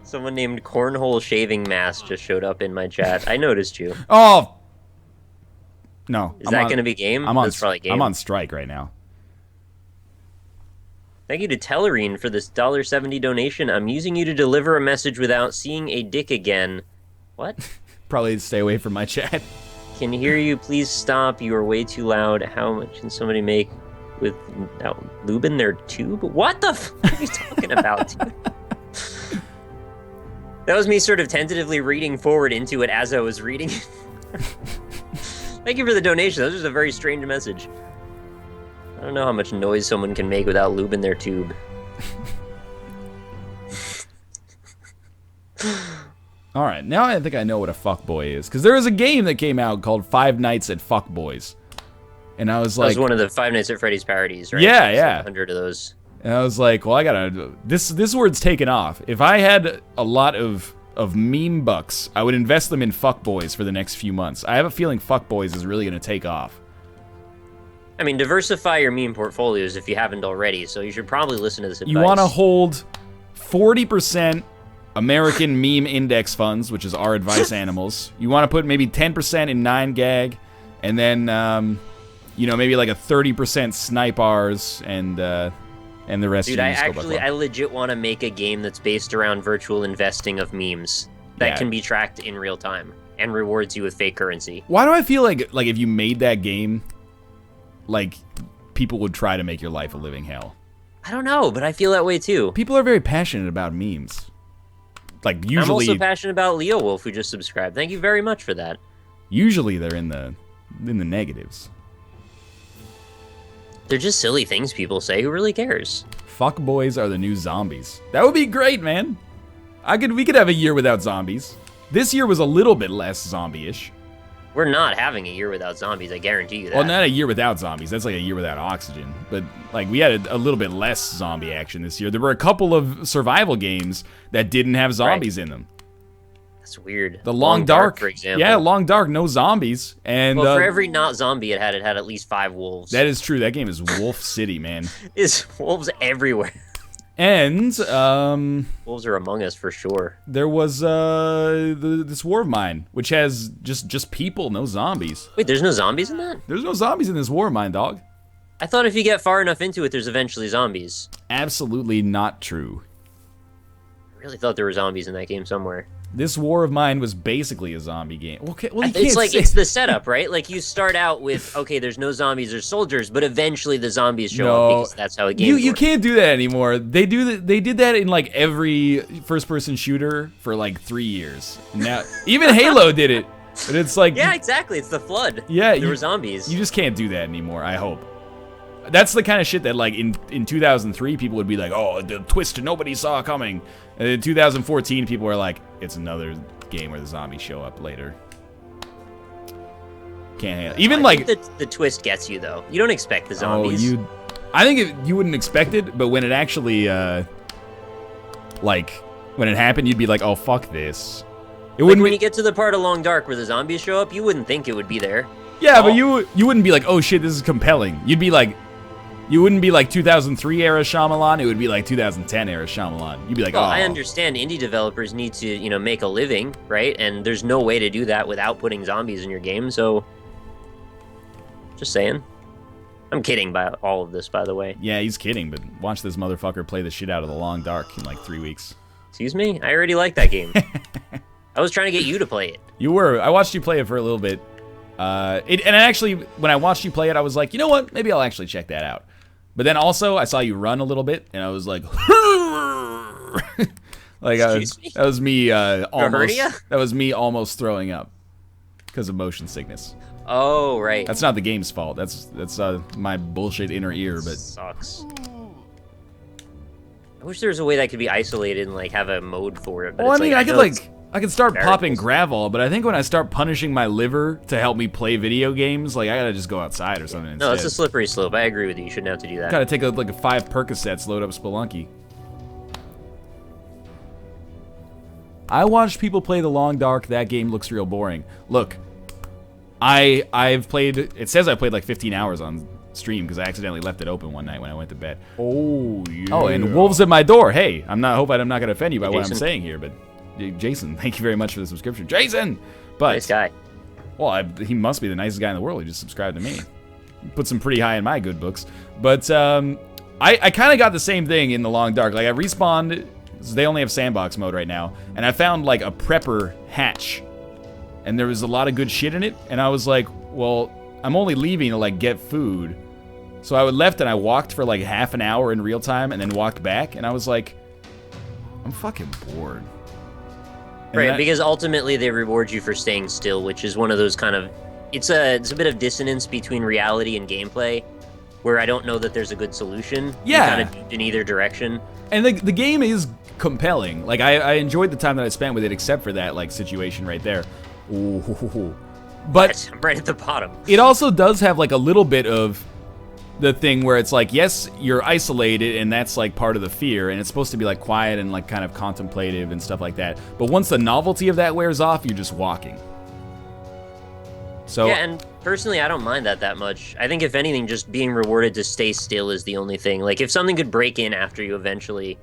Someone named Cornhole Shaving Mask just showed up in my chat. I noticed you. Oh! No. Is that gonna be game? That's probably game. I'm on strike right now. Thank you to Tellerine for this $1.70 donation. I'm using you to deliver a message without seeing a dick again. What? Probably stay away from my chat. can hear you. Please stop. You are way too loud. How much can somebody make with lube in their tube? What the fuck are you talking about, dude? That was me sort of tentatively reading forward into it as I was reading it. Thank you for the donation. That was just a very strange message. I don't know how much noise someone can make without lube in their tube. All right, now I think I know what a fuckboy is, because there was a game that came out called Five Nights at Fuckboys, and I was like, that was one of the Five Nights at Freddy's parodies, right? Yeah, There's yeah. like 100 of those. And I was like, well, I gotta. This word's taken off. If I had a lot of meme bucks, I would invest them in fuckboys for the next few months. I have a feeling fuckboys is really gonna take off. I mean, diversify your meme portfolios if you haven't already, so you should probably listen to this advice. You want to hold 40% American meme index funds, which is our advice animals. You want to put maybe 10% in 9gag, and then, you know, maybe like a 30% snipe R's, and the rest. Dude, I legit want to make a game that's based around virtual investing of memes that can be tracked in real time and rewards you with fake currency. Why do I feel like if you made that game, like, people would try to make your life a living hell? I don't know, but I feel that way too. People are very passionate about memes. Like, usually... I'm also passionate about Leo Wolf, who just subscribed. Thank you very much for that. Usually they're in the negatives. They're just silly things people say. Who really cares? Fuckboys are the new zombies. That would be great, man. We could have a year without zombies. This year was a little bit less zombie-ish. We're not having a year without zombies, I guarantee you that. Well, not a year without zombies. That's like a year without oxygen. But, like, we had a little bit less zombie action this year. There were a couple of survival games that didn't have zombies in them. That's weird. The Long Dark, for example. Yeah, Long Dark, no zombies. And well, for every not zombie it had at least 5 wolves. That is true. That game is Wolf City, man. There's wolves everywhere. And, wolves are among us for sure. There was, this War of Mine, which has just people, no zombies. Wait, there's no zombies in that? There's no zombies in this War of Mine, dog. I thought if you get far enough into it, there's eventually zombies. Absolutely not true. I really thought there were zombies in that game somewhere. This War of Mine was basically a zombie game. Okay, well, it's like, it's the setup, right? Like, you start out with, okay, there's no zombies or soldiers, but eventually the zombies show up because that's how a game works. You can't do that anymore. They did that in, like, every first-person shooter for, like, 3 years. Now, even Halo did it. But it's like... Yeah, exactly. It's the Flood. Yeah. There were zombies. You just can't do that anymore, I hope. That's the kind of shit that, like, in 2003, people would be like, oh, the twist nobody saw coming. And in 2014, people were like, it's another game where the zombies show up later. Can't handle it. Even, like... the twist gets you, though. You don't expect the zombies. Oh, I think you wouldn't expect it, but when it actually, like, when it happened, you'd be like, oh, fuck this. It wouldn't when you get to the part of Long Dark where the zombies show up, you wouldn't think it would be there. Yeah, but you wouldn't be like, oh, shit, this is compelling. You'd be like... You wouldn't be like 2003 era Shyamalan. It would be like 2010 era Shyamalan. You'd be like, well, oh. I understand indie developers need to, you know, make a living, right? And there's no way to do that without putting zombies in your game. So, just saying. I'm kidding by all of this, by the way. Yeah, he's kidding. But watch this motherfucker play the shit out of the Long Dark in like 3 weeks. Excuse me? I already like that game. I was trying to get you to play it. You were. I watched you play it for a little bit. And actually, when I watched you play it, I was like, you know what? Maybe I'll actually check that out. But then also, I saw you run a little bit, and I was like, like that was me almost. That was me almost throwing up because of motion sickness. Oh, right. That's not the game's fault. That's my bullshit inner ear. But sucks. I wish there was a way that could be isolated and like have a mode for it. But well, it's I mean, like, I could start popping gravel, but I think when I start punishing my liver to help me play video games, like, I gotta just go outside or something instead. No, it's a slippery slope. I agree with you. You shouldn't have to do that. Gotta take like 5 Percocets, load up Spelunky. I watched people play The Long Dark. That game looks real boring. Look, I've played, it says I played like 15 hours on stream because I accidentally left it open one night when I went to bed. Oh, yeah. Oh, and wolves at my door. Hey, I'm not gonna offend you by what I'm saying here, but... Jason, thank you very much for the subscription. Jason! But, nice guy. Well, he must be the nicest guy in the world. He just subscribed to me. Puts him pretty high in my good books. But I kind of got the same thing in The Long Dark. Like, I respawned. They only have sandbox mode right now. And I found, like, a prepper hatch. and there was a lot of good shit in it, and I was like, well, I'm only leaving to, like, get food. So I left and I walked for, like, half an hour in real time and then walked back, and I was like, I'm fucking bored. And right, because ultimately they reward you for staying still, which is one of those kind of... It's a bit of dissonance between reality and gameplay, where I don't know that there's a good solution. Yeah. You kind of in either direction. And the game is compelling. Like, I enjoyed the time that I spent with it, except for that, like, situation right there. Ooh. But right at the bottom. It also does have, like, a little bit of the thing where it's like, yes, you're isolated, and that's, like, part of the fear, and it's supposed to be, like, quiet and, like, kind of contemplative and stuff like that. But once the novelty of that wears off, you're just walking. So, yeah, and personally, I don't mind that much. I think if anything, just being rewarded to stay still is the only thing. Like, if something could break in after you eventually,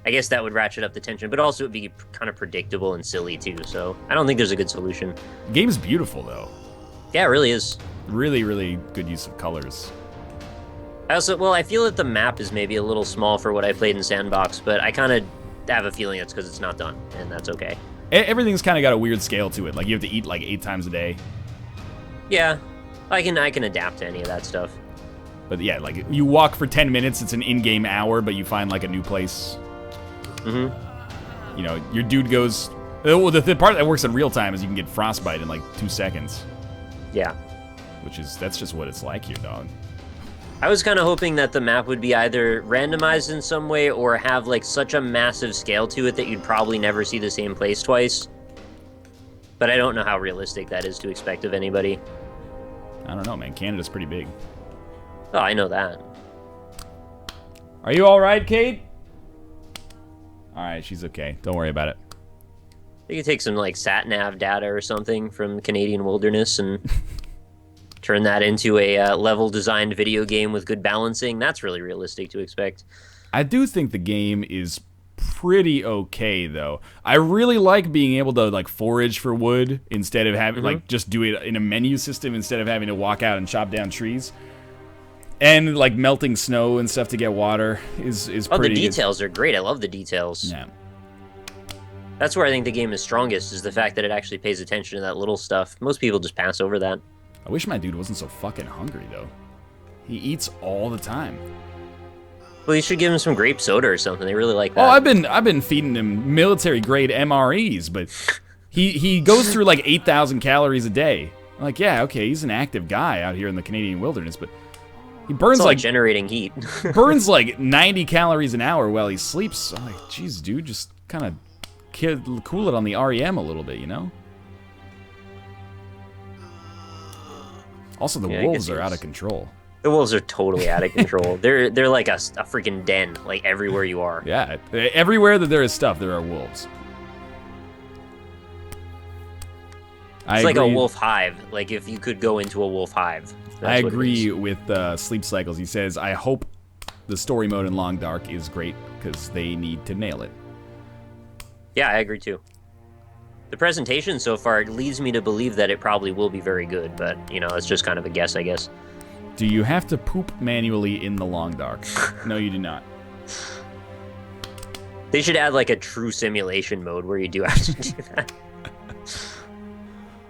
I guess that would ratchet up the tension, but also it'd be kind of predictable and silly too, so I don't think there's a good solution. The game's beautiful, though. Yeah, it really is. Really, really good use of colors. I feel that the map is maybe a little small for what I played in Sandbox, but I kind of have a feeling it's because it's not done, and that's okay. Everything's kind of got a weird scale to it. Like, you have to eat, like, 8 times a day. Yeah, I can adapt to any of that stuff. But yeah, like, you walk for 10 minutes, it's an in-game hour, but you find, like, a new place. Mm-hmm. You know, your dude goes... Well, the part that works in real time is you can get frostbite in, like, 2 seconds. Yeah. That's just what it's like here, dog. I was kind of hoping that the map would be either randomized in some way or have, like, such a massive scale to it that you'd probably never see the same place twice. But I don't know how realistic that is to expect of anybody. I don't know, man. Canada's pretty big. Oh, I know that. Are you all right, Kate? All right, she's okay. Don't worry about it. You could take some, like, sat-nav data or something from the Canadian wilderness and turn that into a level-designed video game with good balancing. That's really realistic to expect. I do think the game is pretty okay, though. I really like being able to, like, forage for wood instead of having, like, just do it in a menu system instead of having to walk out and chop down trees. And, like, melting snow and stuff to get water is pretty... Oh, the details are great. I love the details. Yeah. That's where I think the game is strongest, is the fact that it actually pays attention to that little stuff. Most people just pass over that. I wish my dude wasn't so fucking hungry, though. He eats all the time. Well, you should give him some grape soda or something. They really like that. Oh, I've been feeding him military-grade MREs, but he goes through, like, 8,000 calories a day. I'm like, yeah, okay, he's an active guy out here in the Canadian wilderness, but he burns, it's like... generating heat. burns, like, 90 calories an hour while he sleeps. I'm like, jeez, dude, just kind of cool it on the REM a little bit, you know? Also, the wolves are out of control. The wolves are totally out of control. They're like a freaking den, like, everywhere you are. Yeah, everywhere that there is stuff, there are wolves. It's like a wolf hive. Like, if you could go into a wolf hive. I agree with Sleep Cycles. He says, I hope the story mode in Long Dark is great, because they need to nail it. Yeah, I agree too. The presentation so far leads me to believe that it probably will be very good, but, you know, it's just kind of a guess, I guess. Do you have to poop manually in the Long Dark? No, you do not. They should add, like, a true simulation mode where you do have to do that.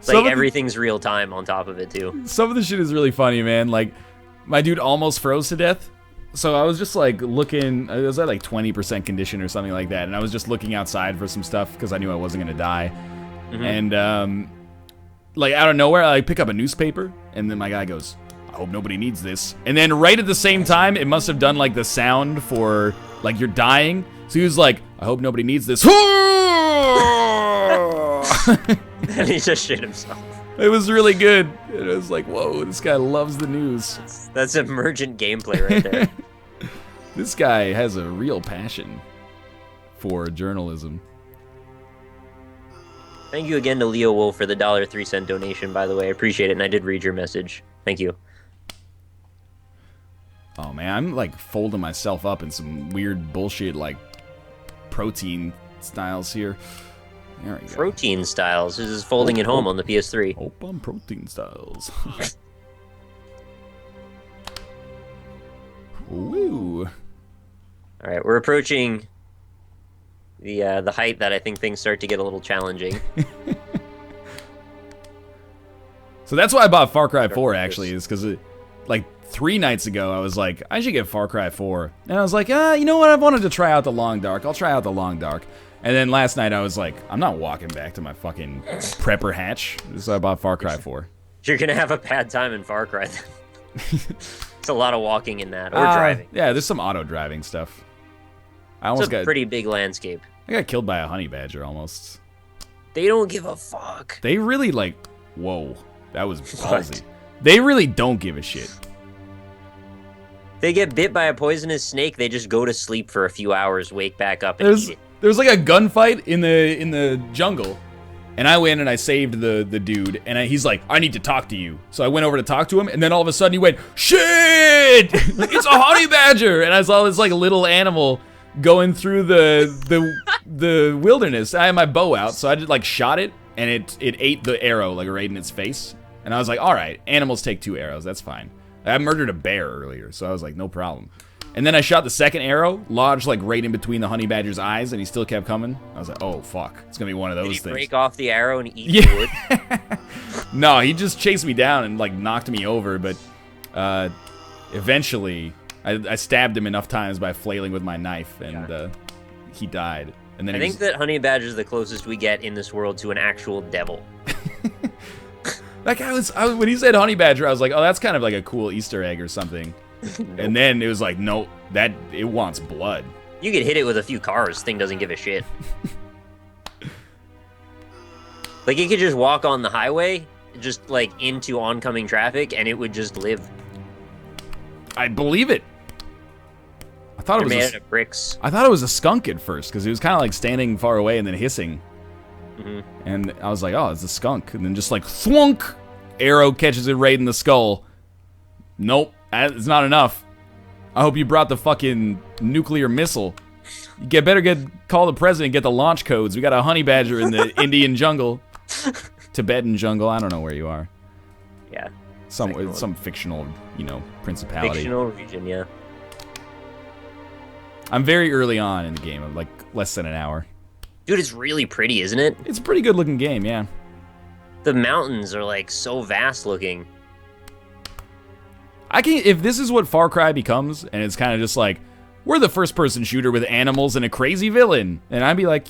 Like, everything's real time on top of it, too. Some of the shit is really funny, man. Like, my dude almost froze to death. So I was just, like, looking... I was at, like, 20% condition or something like that. And I was just looking outside for some stuff because I knew I wasn't going to die. Mm-hmm. And, like, out of nowhere, I pick up a newspaper. And then my guy goes, I hope nobody needs this. And then right at the same time, it must have done, like, the sound for, like, you're dying. So he was like, I hope nobody needs this. And he just shit himself. It was really good. It was like, whoa, this guy loves the news. That's emergent gameplay right there. This guy has a real passion for journalism. Thank you again to Leo Wolf for the $1.03 donation, by the way. I appreciate it, and I did read your message. Thank you. Oh, man, I'm, like, folding myself up in some weird bullshit, like, protein styles here. There we go. Protein styles. This is folding it home on the PS3. Hope I'm protein styles. Woo. All right, we're approaching the height that I think things start to get a little challenging. So that's why I bought Far Cry 4, actually, is because, like, 3 nights ago, I was like, I should get Far Cry 4. And I was like, you know what? I wanted to try out the Long Dark. I'll try out the Long Dark. And then last night, I was like, I'm not walking back to my fucking prepper hatch. So I bought Far Cry 4. You're going to have a bad time in Far Cry, then. It's a lot of walking in that, or driving. Yeah, there's some auto-driving stuff. It's a pretty big landscape. I got killed by a honey badger, almost. They don't give a fuck. They really, like, whoa. That was ballsy. They really don't give a shit. They get bit by a poisonous snake, they just go to sleep for a few hours, wake back up, and eat it. There's like a gunfight in the jungle, and I went and I saved the dude, and he's like, I need to talk to you. So I went over to talk to him, and then all of a sudden he went, shit! Like, it's a honey badger! And I saw this like little animal going through the wilderness. I had my bow out, so I just like shot it, and it ate the arrow like right in its face. And I was like, all right, animals take 2 arrows, that's fine. I murdered a bear earlier, so I was like, no problem. And then I shot the second arrow, lodged like right in between the honey badger's eyes, and he still kept coming. I was like, oh fuck, it's gonna be one of those things. Did he break off the arrow and eat the wood? No, he just chased me down and like knocked me over, but eventually I stabbed him enough times by flailing with my knife, and he died. And then I think that honey badger is the closest we get in this world to an actual devil. That guy when he said honey badger, I was like, oh, that's kind of like a cool Easter egg or something. Nope. And then it was like, no, it wants blood. You could hit it with a few cars, thing doesn't give a shit. Like, it could just walk on the highway, just like into oncoming traffic, and it would just live. I believe it. I thought it was made out of bricks. I thought it was a skunk at first, because it was kind of like standing far away and then hissing. Mm-hmm. And I was like, oh, it's a skunk. And then just like, thwunk! Arrow catches it right in the skull. Nope, it's not enough. I hope you brought the fucking nuclear missile. You better call the president, get the launch codes. We got a honey badger in the Indian jungle. Tibetan jungle, I don't know where you are. Yeah. Some fictional, principality. Fictional region, yeah. I'm very early on in the game. I'm like less than an hour. Dude, it's really pretty, isn't it? It's a pretty good looking game, yeah. The mountains are like so vast looking. If this is what Far Cry becomes, and it's kind of just like, we're the first person shooter with animals and a crazy villain, and I'd be like,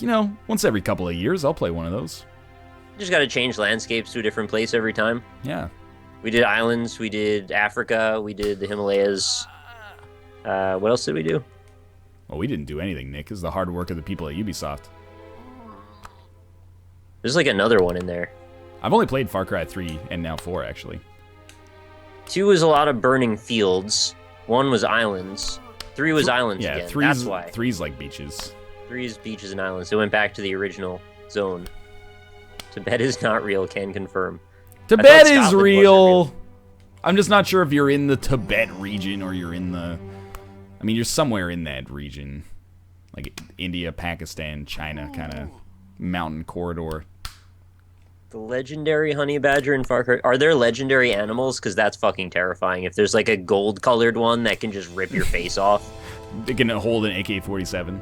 once every couple of years, I'll play one of those. Just gotta change landscapes to a different place every time. Yeah. We did islands, we did Africa, we did the Himalayas. What else did we do? Well, we didn't do anything, Nick. This is the hard work of the people at Ubisoft. There's like another one in there. I've only played Far Cry 3 and now 4, actually. 2 was a lot of burning fields. 1 was islands. 3 was islands again. That's why. 3's like beaches. 3 is beaches and islands. It went back to the original zone. Tibet is not real, can confirm. Tibet is real. I'm just not sure if you're in the Tibet region or you're in the... I mean, you're somewhere in that region. Like India, Pakistan, China kind of mountain corridor. The legendary honey badger in Far Cry. Are there legendary animals? Because that's fucking terrifying. If there's like a gold-colored one that can just rip your face off. It can hold an AK-47.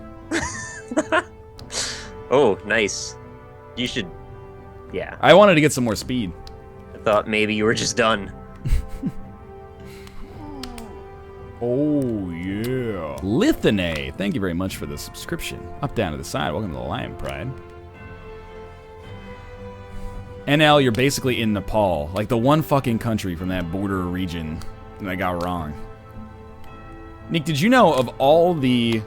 Oh, nice. You should... Yeah. I wanted to get some more speed. I thought maybe you were just done. Oh, yeah. Lithane, thank you very much for the subscription. Up, down to the side. Welcome to the Lion Pride. NL, you're basically in Nepal. Like the one fucking country from that border region that I got wrong. Nick, did you know of all the...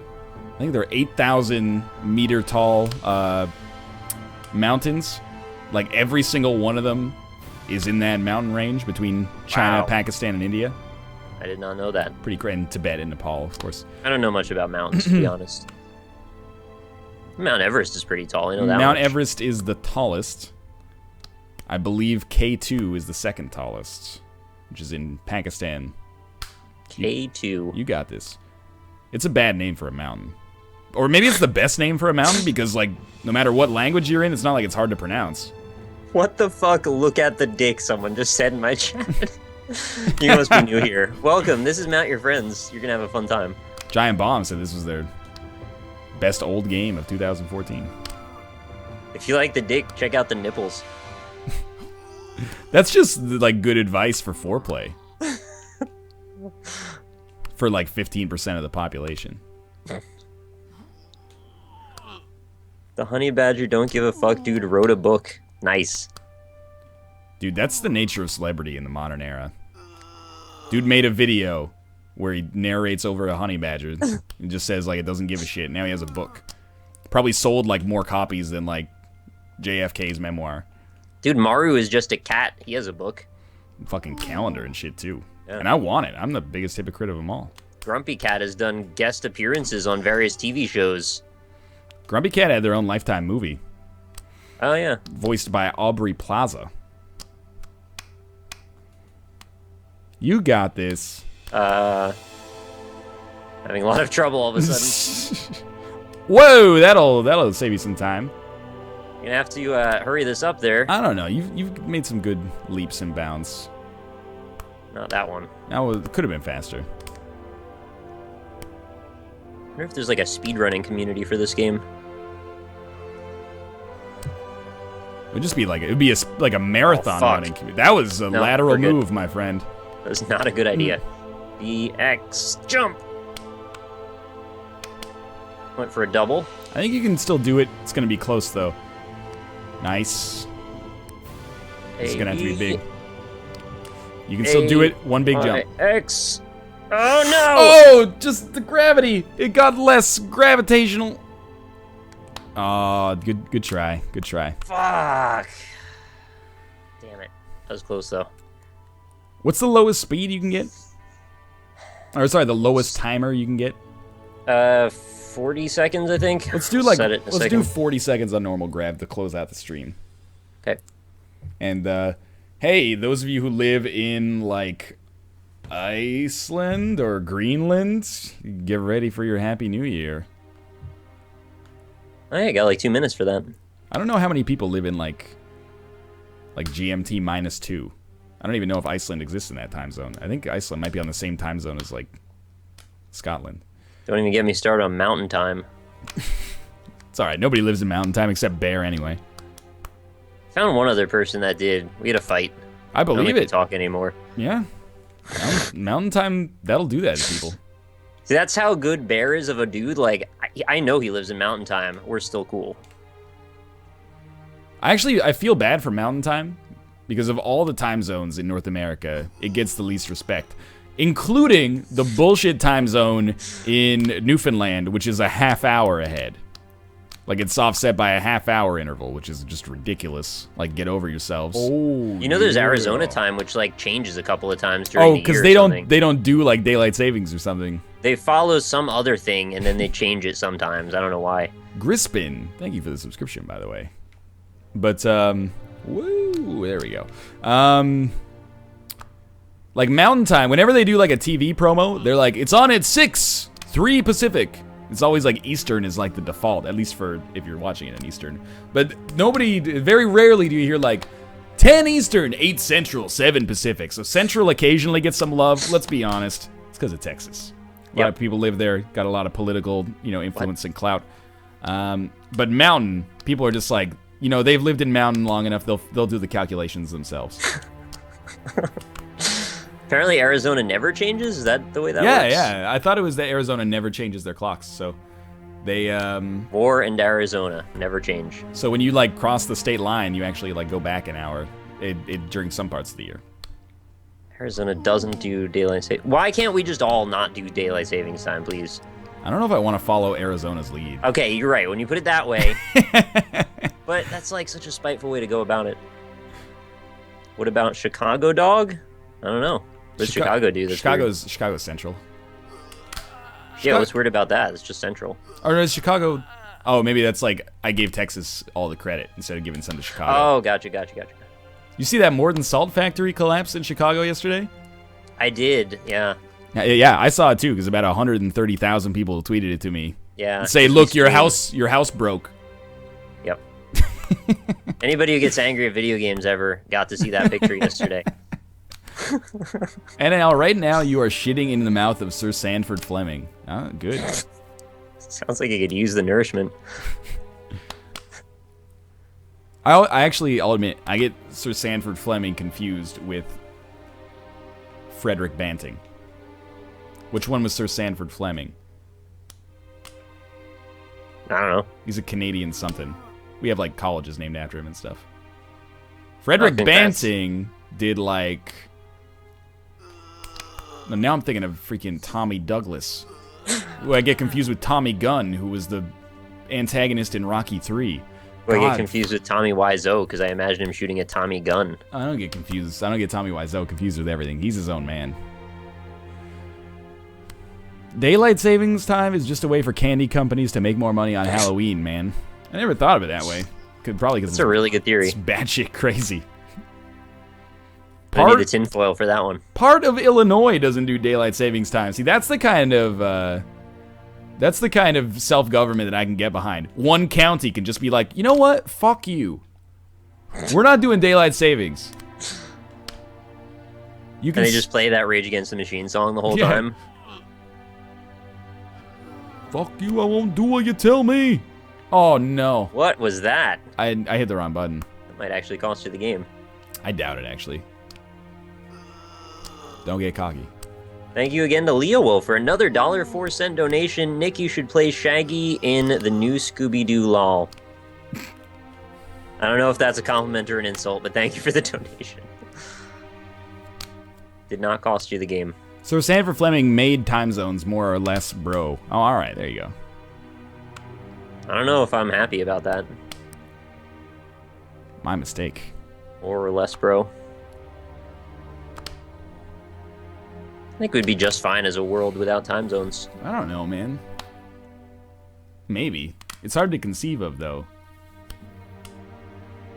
I think there are 8,000 meter tall mountains. Like every single one of them is in that mountain range between China, Pakistan, and India. I did not know that. Pretty great. And Tibet and Nepal, of course. I don't know much about mountains, to be honest. Mount Everest is pretty tall. I know that Mount much. Everest is the tallest. I believe K2 is the second tallest, which is in Pakistan. K2. You got this. It's a bad name for a mountain. Or maybe it's the best name for a mountain because, like, no matter what language you're in, it's not like it's hard to pronounce. What the fuck? Look at the dick someone just said in my chat. You must be new here. Welcome. This is Mount Your Friends. You're going to have a fun time. Giant Bomb said this was their best old game of 2014. If you like the dick, check out the nipples. That's just like good advice for foreplay. For like 15% of the population. The honey badger don't give a fuck dude wrote a book. Nice. Dude, that's the nature of celebrity in the modern era. Dude made a video where he narrates over a honey badger and just says like it doesn't give a shit. Now he has a book. Probably sold like more copies than like JFK's memoir. Dude, Maru is just a cat. He has a book. Fucking calendar and shit too. Yeah. And I want it. I'm the biggest hypocrite of them all. Grumpy Cat has done guest appearances on various TV shows. Grumpy Cat had their own Lifetime movie. Oh, yeah. Voiced by Aubrey Plaza. You got this. Having a lot of trouble all of a sudden. Whoa, that'll save you some time. You're gonna have to hurry this up there. I don't know. You've made some good leaps and bounds. Not that one. It could have been faster. I wonder if there's like a speedrunning community for this game. It would just be like like a marathon running community. That was a lateral move, my friend. That's not a good idea. BX jump. Went for a double. I think you can still do it. It's gonna be close though. Nice. It's gonna have to be big. You can still do it. One big jump. X. Oh no! Oh, just the gravity. It got less gravitational. Oh, good try. Good try. Fuck. Damn it. That was close though. What's the lowest speed you can get? Or sorry, the lowest timer you can get? 40 seconds, I think. Let's do let's do 40 seconds on normal grav to close out the stream. Okay. And hey, those of you who live in like Iceland or Greenland, get ready for your Happy New Year. I got like 2 minutes for that. I don't know how many people live in like GMT -2. I don't even know if Iceland exists in that time zone. I think Iceland might be on the same time zone as like Scotland. Don't even get me started on mountain time. It's alright, nobody lives in mountain time except Bear anyway. Found one other person that did. We had a fight. I believe don't it. Talk anymore. Yeah. Mountain time, that'll do that to people. See, that's how good Bear is of a dude. Like, I know he lives in mountain time. We're still cool. I feel bad for mountain time because of all the time zones in North America, it gets the least respect. Including the bullshit time zone in Newfoundland, which is a half hour ahead. Like, it's offset by a half-hour interval, which is just ridiculous. Like, get over yourselves. Oh, you know, there's Arizona time, which like changes a couple of times during the year. Oh, because they don't do like daylight savings or something. They follow some other thing and then they change it sometimes. I don't know why. Grispin, thank you for the subscription, by the way. But woo, there we go. Like Mountain Time, whenever they do like a TV promo, they're like, it's on at 6, 3 Pacific. It's always like Eastern is like the default, at least for if you're watching it in Eastern. But very rarely do you hear like 10 Eastern, 8 Central, 7 Pacific. So Central occasionally gets some love. Let's be honest, it's because of Texas. A lot of people live there, got a lot of political, influence and clout. But Mountain, people are just like, they've lived in Mountain long enough. They'll do the calculations themselves. Apparently Arizona never changes? Is that the way that works? Yeah. I thought it was that Arizona never changes their clocks, so they War and Arizona never change. So when you like cross the state line, you actually like go back an hour during some parts of the year. Arizona doesn't do daylight saving. Why can't we just all not do daylight savings time, please? I don't know if I want to follow Arizona's lead. Okay, you're right. When you put it that way. But that's like such a spiteful way to go about it. What about Chicago, dog? I don't know. What does Chicago do? Chicago's Central. Yeah, what's weird about that? It's just Central. Or no, Chicago. Oh, maybe that's like I gave Texas all the credit instead of giving some to Chicago. Oh, gotcha. You see that Morden Salt Factory collapse in Chicago yesterday? I did, yeah. Yeah, I saw it too because about 130,000 people tweeted it to me. Yeah. And say, look, your house broke. Yep. Anybody who gets angry at video games ever got to see that picture yesterday. And now, right now, you are shitting in the mouth of Sir Sanford Fleming. Oh, good. Sounds like he could use the nourishment. I'll admit, I get Sir Sanford Fleming confused with Frederick Banting. Which one was Sir Sanford Fleming? I don't know. He's a Canadian something. We have, like, colleges named after him and stuff. Frederick Banting did, like... Now I'm thinking of freaking Tommy Douglas. Who I get confused with Tommy Gunn, who was the antagonist in Rocky 3. I get confused with Tommy Wiseau, because I imagine him shooting a Tommy gun. I don't get confused. I don't get Tommy Wiseau confused with everything. He's his own man. Daylight savings time is just a way for candy companies to make more money on Halloween, man. I never thought of it that way. Probably because it's a really good theory. It's batshit crazy. I need the tinfoil for that one. Part of Illinois doesn't do daylight savings time. See, that's the kind of self-government that I can get behind. One county can just be like, you know what? Fuck you. We're not doing daylight savings. You can and they just play that Rage Against the Machine song the whole time. Fuck you, I won't do what you tell me. Oh, no. What was that? I hit the wrong button. That might actually cost you the game. I doubt it, actually. Don't get cocky. Thank you again to Leo for another $1.04 donation. Nick, you should play Shaggy in the new Scooby-Doo LOL. I don't know if that's a compliment or an insult, but thank you for the donation. Did not cost you the game. So Sanford Fleming made time zones more or less, bro. Oh, all right, there you go. I don't know if I'm happy about that. My mistake. More or less, bro. I think we'd be just fine as a world without time zones. I don't know, man. Maybe. It's hard to conceive of, though.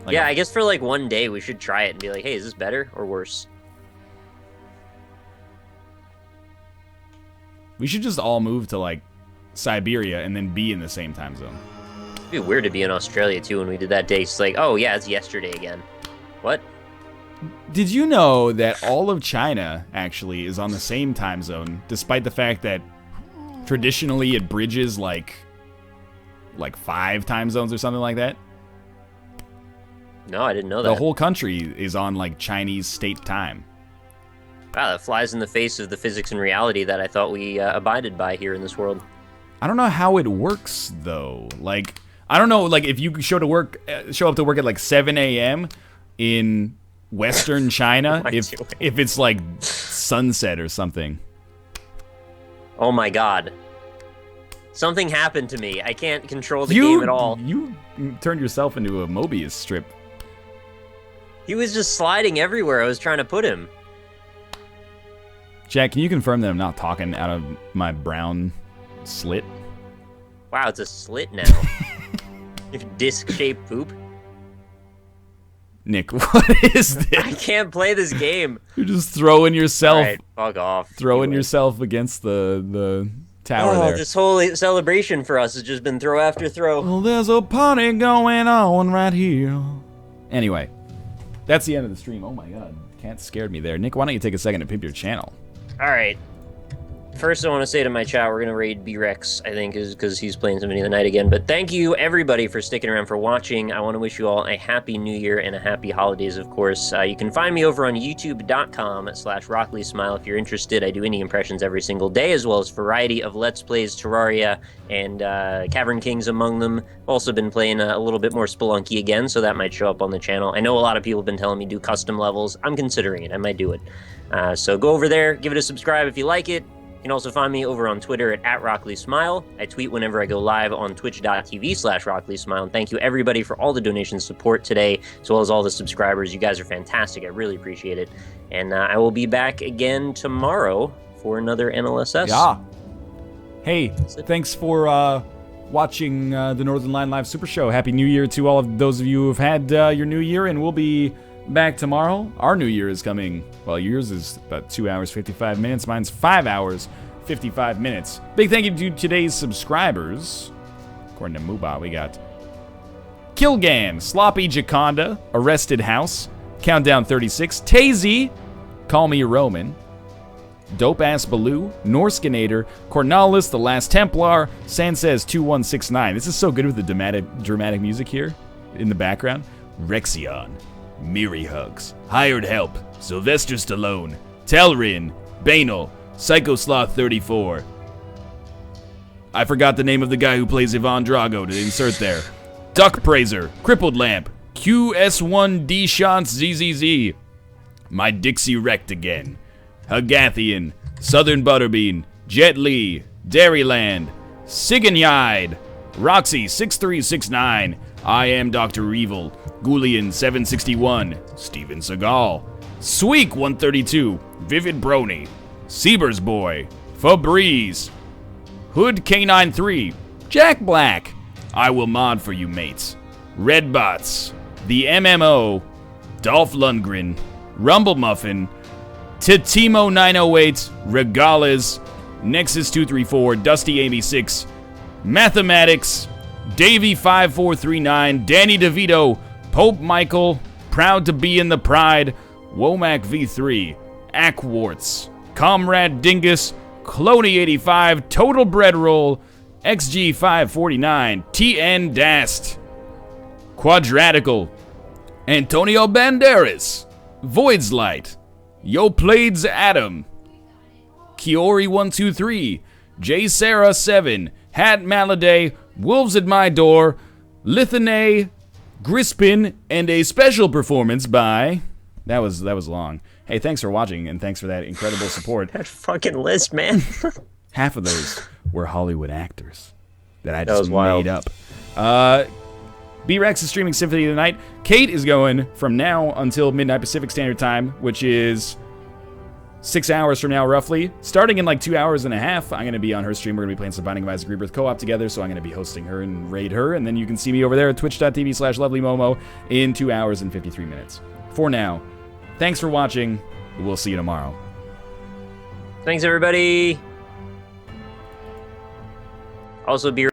Like, yeah, I guess for like one day we should try it and be like, hey, is this better or worse? We should just all move to, like, Siberia and then be in the same time zone. It'd be weird to be in Australia, too, when we did that day. It's like, oh, yeah, it's yesterday again. What? Did you know that all of China, actually, is on the same time zone, despite the fact that traditionally it bridges, like 5 time zones or something like that? No, I didn't know that. The whole country is on, like, Chinese state time. Wow, that flies in the face of the physics and reality that I thought we abided by here in this world. I don't know how it works, though. Like, I don't know, like, if you show up to work at, like, 7 a.m. in Western China, if it's, like, sunset or something. Oh, my God. Something happened to me. I can't control the game at all. You turned yourself into a Mobius strip. He was just sliding everywhere I was trying to put him. Jack, can you confirm that I'm not talking out of my brown slit? Wow, it's a slit now. Disc-shaped poop. Nick, what is this? I can't play this game. You're just throwing yourself. All right, fuck off. Throwing yourself against the tower there. This whole celebration for us has just been throw after throw. Well, there's a party going on right here. Anyway, that's the end of the stream. Oh my God, Cat scared me there. Nick, why don't you take a second to pimp your channel? All right. First, I want to say to my chat, we're going to raid B-Rex, I think, is because he's playing Symphony of the Night again. But thank you, everybody, for sticking around for watching. I want to wish you all a happy new year and a happy holidays, of course. You can find me over on youtube.com/RockleySmile if you're interested. I do indie impressions every single day, as well as a variety of Let's Plays, Terraria, and Cavern Kings among them. Also been playing a little bit more Spelunky again, so that might show up on the channel. I know a lot of people have been telling me do custom levels. I'm considering it. I might do it. So go over there, give it a subscribe if you like it. You can also find me over on Twitter at @RockleySmile. I tweet whenever I go live on twitch.tv/RockleySmile. And thank you, everybody, for all the donation support today, as well as all the subscribers. You guys are fantastic. I really appreciate it. And I will be back again tomorrow for another NLSS. Yeah. Hey, thanks for watching the Northernlion Live Super Show. Happy New Year to all of those of you who have had your New Year, and we'll be back tomorrow. Our New Year is coming. Well, yours is about 2 hours, 55 minutes. Mine's 5 hours, 55 minutes. Big thank you to today's subscribers. According to Muba, we got Kilgan, Sloppy Jaconda, Arrested House, Countdown 36, Tazy, Call Me Roman, Dope Ass Baloo, Norskinator, Cornalis, The Last Templar, Sanchez 2169. This is so good with the dramatic music here in the background. Rexion, Miri Hugs, Hired Help, Sylvester Stallone, Telrin, Banal, Psychosloth 34. I forgot the name of the guy who plays Ivan Drago to insert there. Duck Praiser, Crippled Lamp, QS1D Shants ZZZ. My Dixie wrecked again. Hagathian, Southern Butterbean, Jet Li, Dairyland, Siganyide, Roxy 6369, I Am Dr. Evil, Goulian 761, Steven Seagal, Sweek 132, Vivid Brony, Siebers Boy, Febreze, Hood K93, Jack Black, I Will Mod For You Mates, Redbots, The MMO, Dolph Lundgren, Rumble Muffin, Titimo 908, Regalas, Nexus 234, Dusty Amy 6, Mathematics, Davey 5439, Danny DeVito, Pope Michael, Proud to Be in the Pride, Womack V3, Ackwarts, Comrade Dingus, Cloney85, Total Bread Roll, XG549, TN Dast, Quadratical, Antonio Banderas, Void's Light, Yo Plades Adam, Kiori123, J Sarah 7, Hat Maladay, Wolves at My Door, Lithane, Grispin, and a special performance by... That was long. Hey, thanks for watching, and thanks for that incredible support. That fucking list, man. Half of those were Hollywood actors that I just made up. B-Rex is streaming Symphony of the Night. Kate is going from now until midnight Pacific Standard Time, which is 6 hours from now, roughly. Starting in like 2 hours and a half, I'm going to be on her stream. We're going to be playing some Binding of Isaac Rebirth co-op together, so I'm going to be hosting her and raid her, and then you can see me over there at twitch.tv/lovelymomo in 2 hours and 53 minutes. For now, thanks for watching. We'll see you tomorrow. Thanks, everybody. Also, be